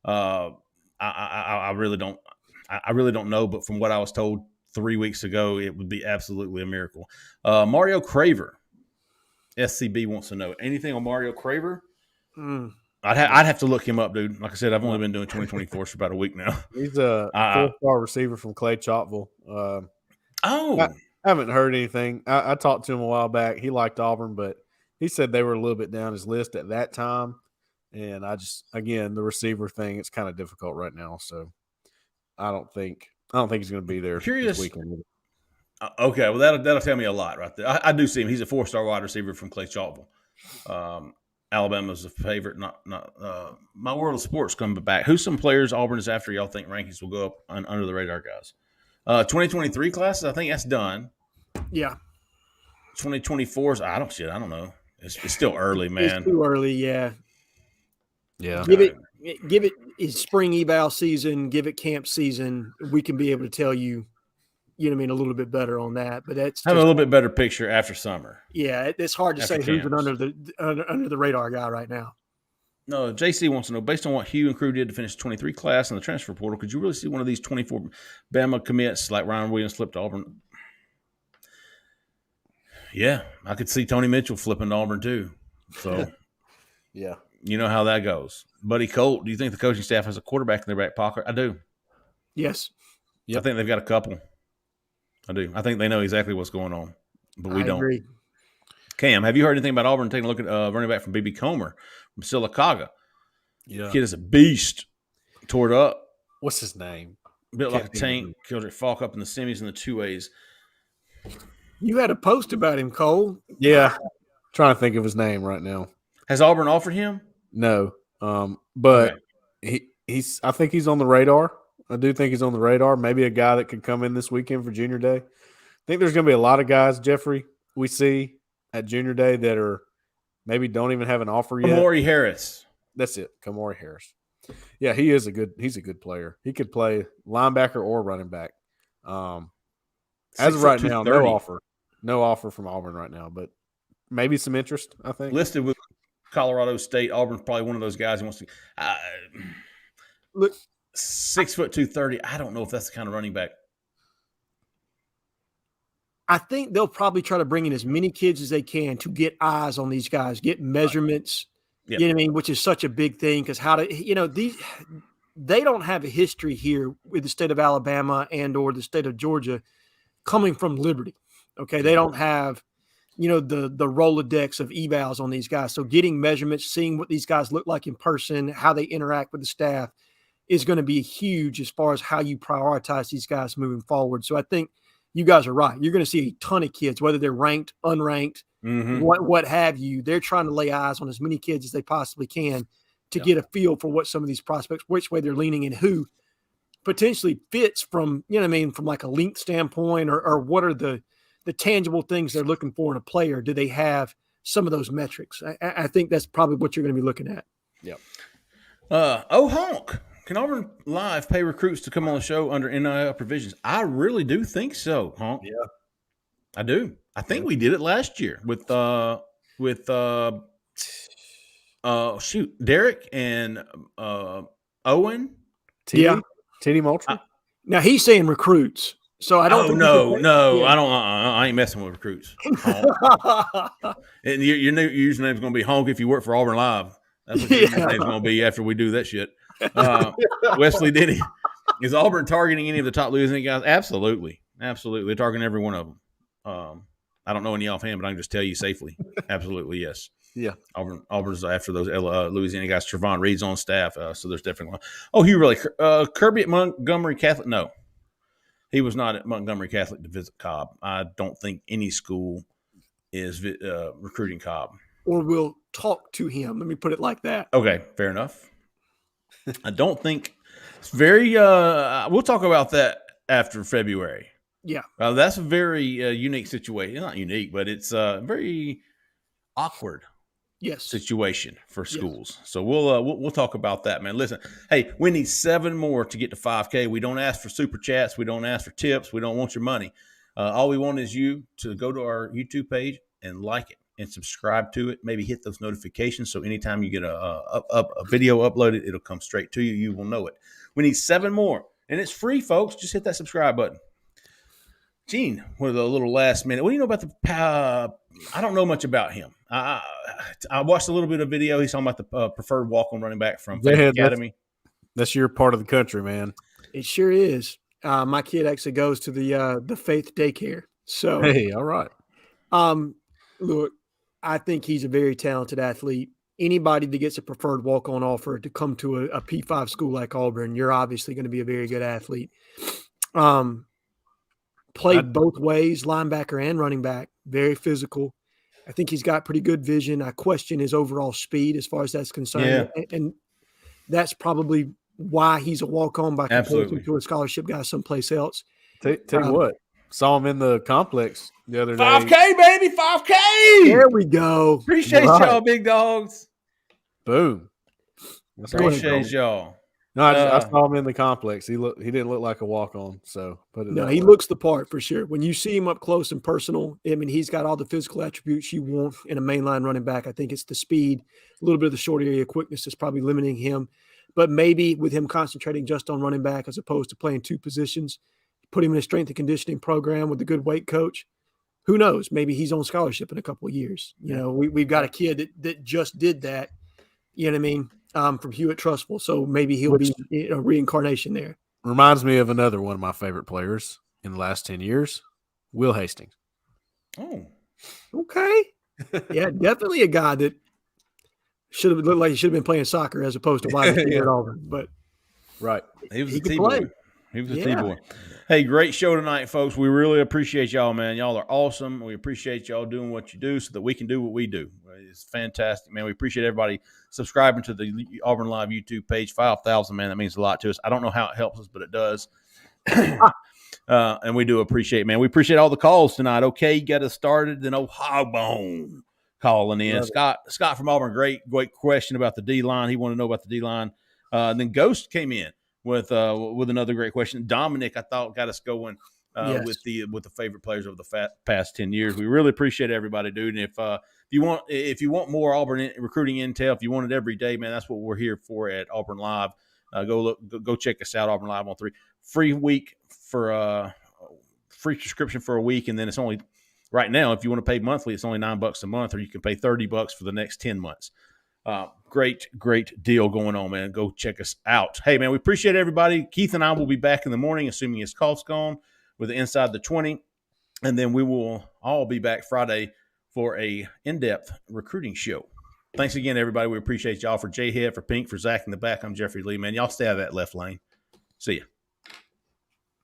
I really don't. I really don't know, but from what I was told 3 weeks ago, it would be absolutely a miracle. Mario Craver, SCB wants to know anything on Mario Craver. I'd have to look him up, dude. Like I said, I've only been doing 2024 for about a week now. He's a 4-star receiver from Clay Chalkville. haven't heard anything. I talked to him a while back. He liked Auburn, but he said they were a little bit down his list at that time. And again, the receiver thing, it's kind of difficult right now. So I don't think he's going to be there Curious. this weekend. Okay, well that'll tell me a lot right there. I do see him. He's a 4-star wide receiver from Clay Chalkville. Alabama's a favorite. Not my world of sports coming back. Who's some players Auburn is after y'all think rankings will go up under the radar guys? 2023 classes, I think that's done. Yeah. 2024's, I don't know. It's still early, man. It's too early, yeah. Yeah. Give it spring eval season, give it camp season. We can be able to tell you, you know what I mean, a little bit better on that. But that's have a little bit better picture after summer. Yeah, it's hard to say who's an under the radar guy right now. No, JC wants to know, based on what Hugh and crew did to finish the 23 class in the transfer portal, could you really see one of these 24 Bama commits like Ryan Williams flipped to Auburn? Yeah, I could see Tony Mitchell flipping to Auburn too. So, yeah, you know how that goes. Buddy Colt, do you think the coaching staff has a quarterback in their back pocket? I do. Yes. Yep. I think they've got a couple. I do. I think they know exactly what's going on, but we don't. Agree. Cam, have you heard anything about Auburn taking a look at running back from BB Comer from Sylacauga? Yeah. Kid is a beast. Tore it up. What's his name? Built like a tank. Killed Falk up in the semis and the 2As. You had a post about him, Cole. Yeah. Trying to think of his name right now. Has Auburn offered him? No. But he's I think he's on the radar. I do think he's on the radar. Maybe a guy that could come in this weekend for Junior Day. I think there's going to be a lot of guys, Jeffrey, we see at Junior Day that are maybe don't even have an offer yet. Kamori Harris. That's it. Kamori Harris. Yeah, he's a good player. He could play linebacker or running back. As of right now, no offer from Auburn right now, but maybe some interest, I think. Listed with Colorado State. Auburn's probably one of those guys who wants to look 6 foot 230. I don't know if that's the kind of running back. I think they'll probably try to bring in as many kids as they can to get eyes on these guys, get measurements. Yep. You know what I mean? Which is such a big thing because they don't have a history here with the state of Alabama and or the state of Georgia coming from Liberty. Okay. They don't have, the Rolodex of evals on these guys. So getting measurements, seeing what these guys look like in person, how they interact with the staff is going to be huge as far as how you prioritize these guys moving forward. So I think you guys are right. You're going to see a ton of kids, whether they're ranked, unranked, what have you. They're trying to lay eyes on as many kids as they possibly can to get a feel for what some of these prospects, which way they're leaning and who potentially fits from, from like a length standpoint or what are the tangible things they're looking for in a player. Do they have some of those metrics? I think that's probably what you're going to be looking at. Yep. Honk. Can Auburn Live pay recruits to come on the show under NIL provisions? I really do think so, Honk. Yeah. I do. I think we did it last year with Derek and Owen. T.D. Moultrie. Now he's saying recruits. So I don't. No, I don't. I ain't messing with recruits. And your username is going to be Honk if you work for Auburn Live. That's what your username's going to be after we do that shit. Wesley Denny, is Auburn targeting any of the top Louisiana guys? Absolutely. They're targeting every one of them. I don't know any offhand, but I can just tell you safely. Absolutely, yes. Yeah. Auburn's after those Louisiana guys. Trevon Reed's on staff, so there's definitely one. Oh, Hugh really Kirby at Montgomery Catholic? No, he was not at Montgomery Catholic to visit Cobb. I don't think any school is recruiting Cobb. Or will talk to him. Let me put it like that. Okay, fair enough. I don't think it's very we'll talk about that after February. Yeah. That's a very unique situation. Not unique, but it's a very awkward situation for schools. Yes. So we'll talk about that, man. Listen, hey, we need 7 more to get to 5K. We don't ask for super chats. We don't ask for tips. We don't want your money. All we want is you to go to our YouTube page and like it and subscribe to it. Maybe hit those notifications so anytime you get a video uploaded, it'll come straight to you. You will know it. We need 7 more, and it's free, folks. Just hit that subscribe button. Gene, with a little last minute. What do you know about the I don't know much about him. I watched a little bit of video. He's talking about the preferred walk-on running back from Faith Academy. That's your part of the country, man. It sure is. My kid actually goes to the Faith daycare. So, Hey, all right. look, I think he's a very talented athlete. Anybody that gets a preferred walk-on offer to come to a P5 school like Auburn, you're obviously going to be a very good athlete. Played both ways, linebacker and running back, very physical. I think he's got pretty good vision. I question his overall speed as far as that's concerned. Yeah. And that's probably why he's a walk-on by comparison Absolutely. to a scholarship guy someplace else. Tell you what, saw him in the complex the other day. 5K, baby, 5K. There we go. Appreciate Right. y'all, big dogs. Boom. That's all I Appreciate saw. y'all. No, I saw him in the complex. He didn't look like a walk-on. So put it. No, that he way. looks the part for sure. When you see him up close and personal, I mean, he's got all the physical attributes you want in a mainline running back. I think it's the speed, a little bit of the short area quickness is probably limiting him. But maybe with him concentrating just on running back as opposed to playing two positions, put him in a strength and conditioning program with a good weight coach. Who knows? Maybe he's on scholarship in a couple of years. You know, we've got a kid that just did that. You know what I mean? From Hewitt Trustful. So maybe he'll be a reincarnation there. Reminds me of another one of my favorite players in the last 10 years, Will Hastings. Oh, okay. Yeah, definitely a guy that should have looked like he should have been playing soccer as opposed to wide receiver at Auburn. But right, he was he a can T-boy. play. He was a Yeah. T-boy. Hey, great show tonight, folks. We really appreciate y'all, man. Y'all are awesome. We appreciate y'all doing what you do so that we can do what we do. It's fantastic, man. We appreciate everybody subscribing to the Auburn Live YouTube page. 5,000, man. That means a lot to us. I don't know how it helps us, but it does. And we do appreciate it, man. We appreciate all the calls tonight. Okay, you got us started. Then Hogbone calling in. Scott from Auburn, great question about the D-line. He wanted to know about the D-line. Then Ghost came in with another great question. Dominic, I thought, got us going Yes. with the favorite players over the past 10 years. We really appreciate everybody, dude. And if you want more Auburn recruiting intel, if you want it every day, man, that's what we're here for at Auburn Live. Go check us out, Auburn Live on 3. Free week for free subscription for a week, and then it's only right now. If you want to pay monthly, it's only $9 a month, or you can pay $30 for the next 10 months. Great deal going on, man. Go check us out. Hey, man, we appreciate everybody. Keith and I will be back in the morning, assuming his cough's gone, with the Inside the 20. And then we will all be back Friday for a in-depth recruiting show. Thanks again, everybody. We appreciate y'all. For Jhead, for Pink, for Zach in the back, I'm Jeffrey Lee, man. Y'all stay out of that left lane. See ya.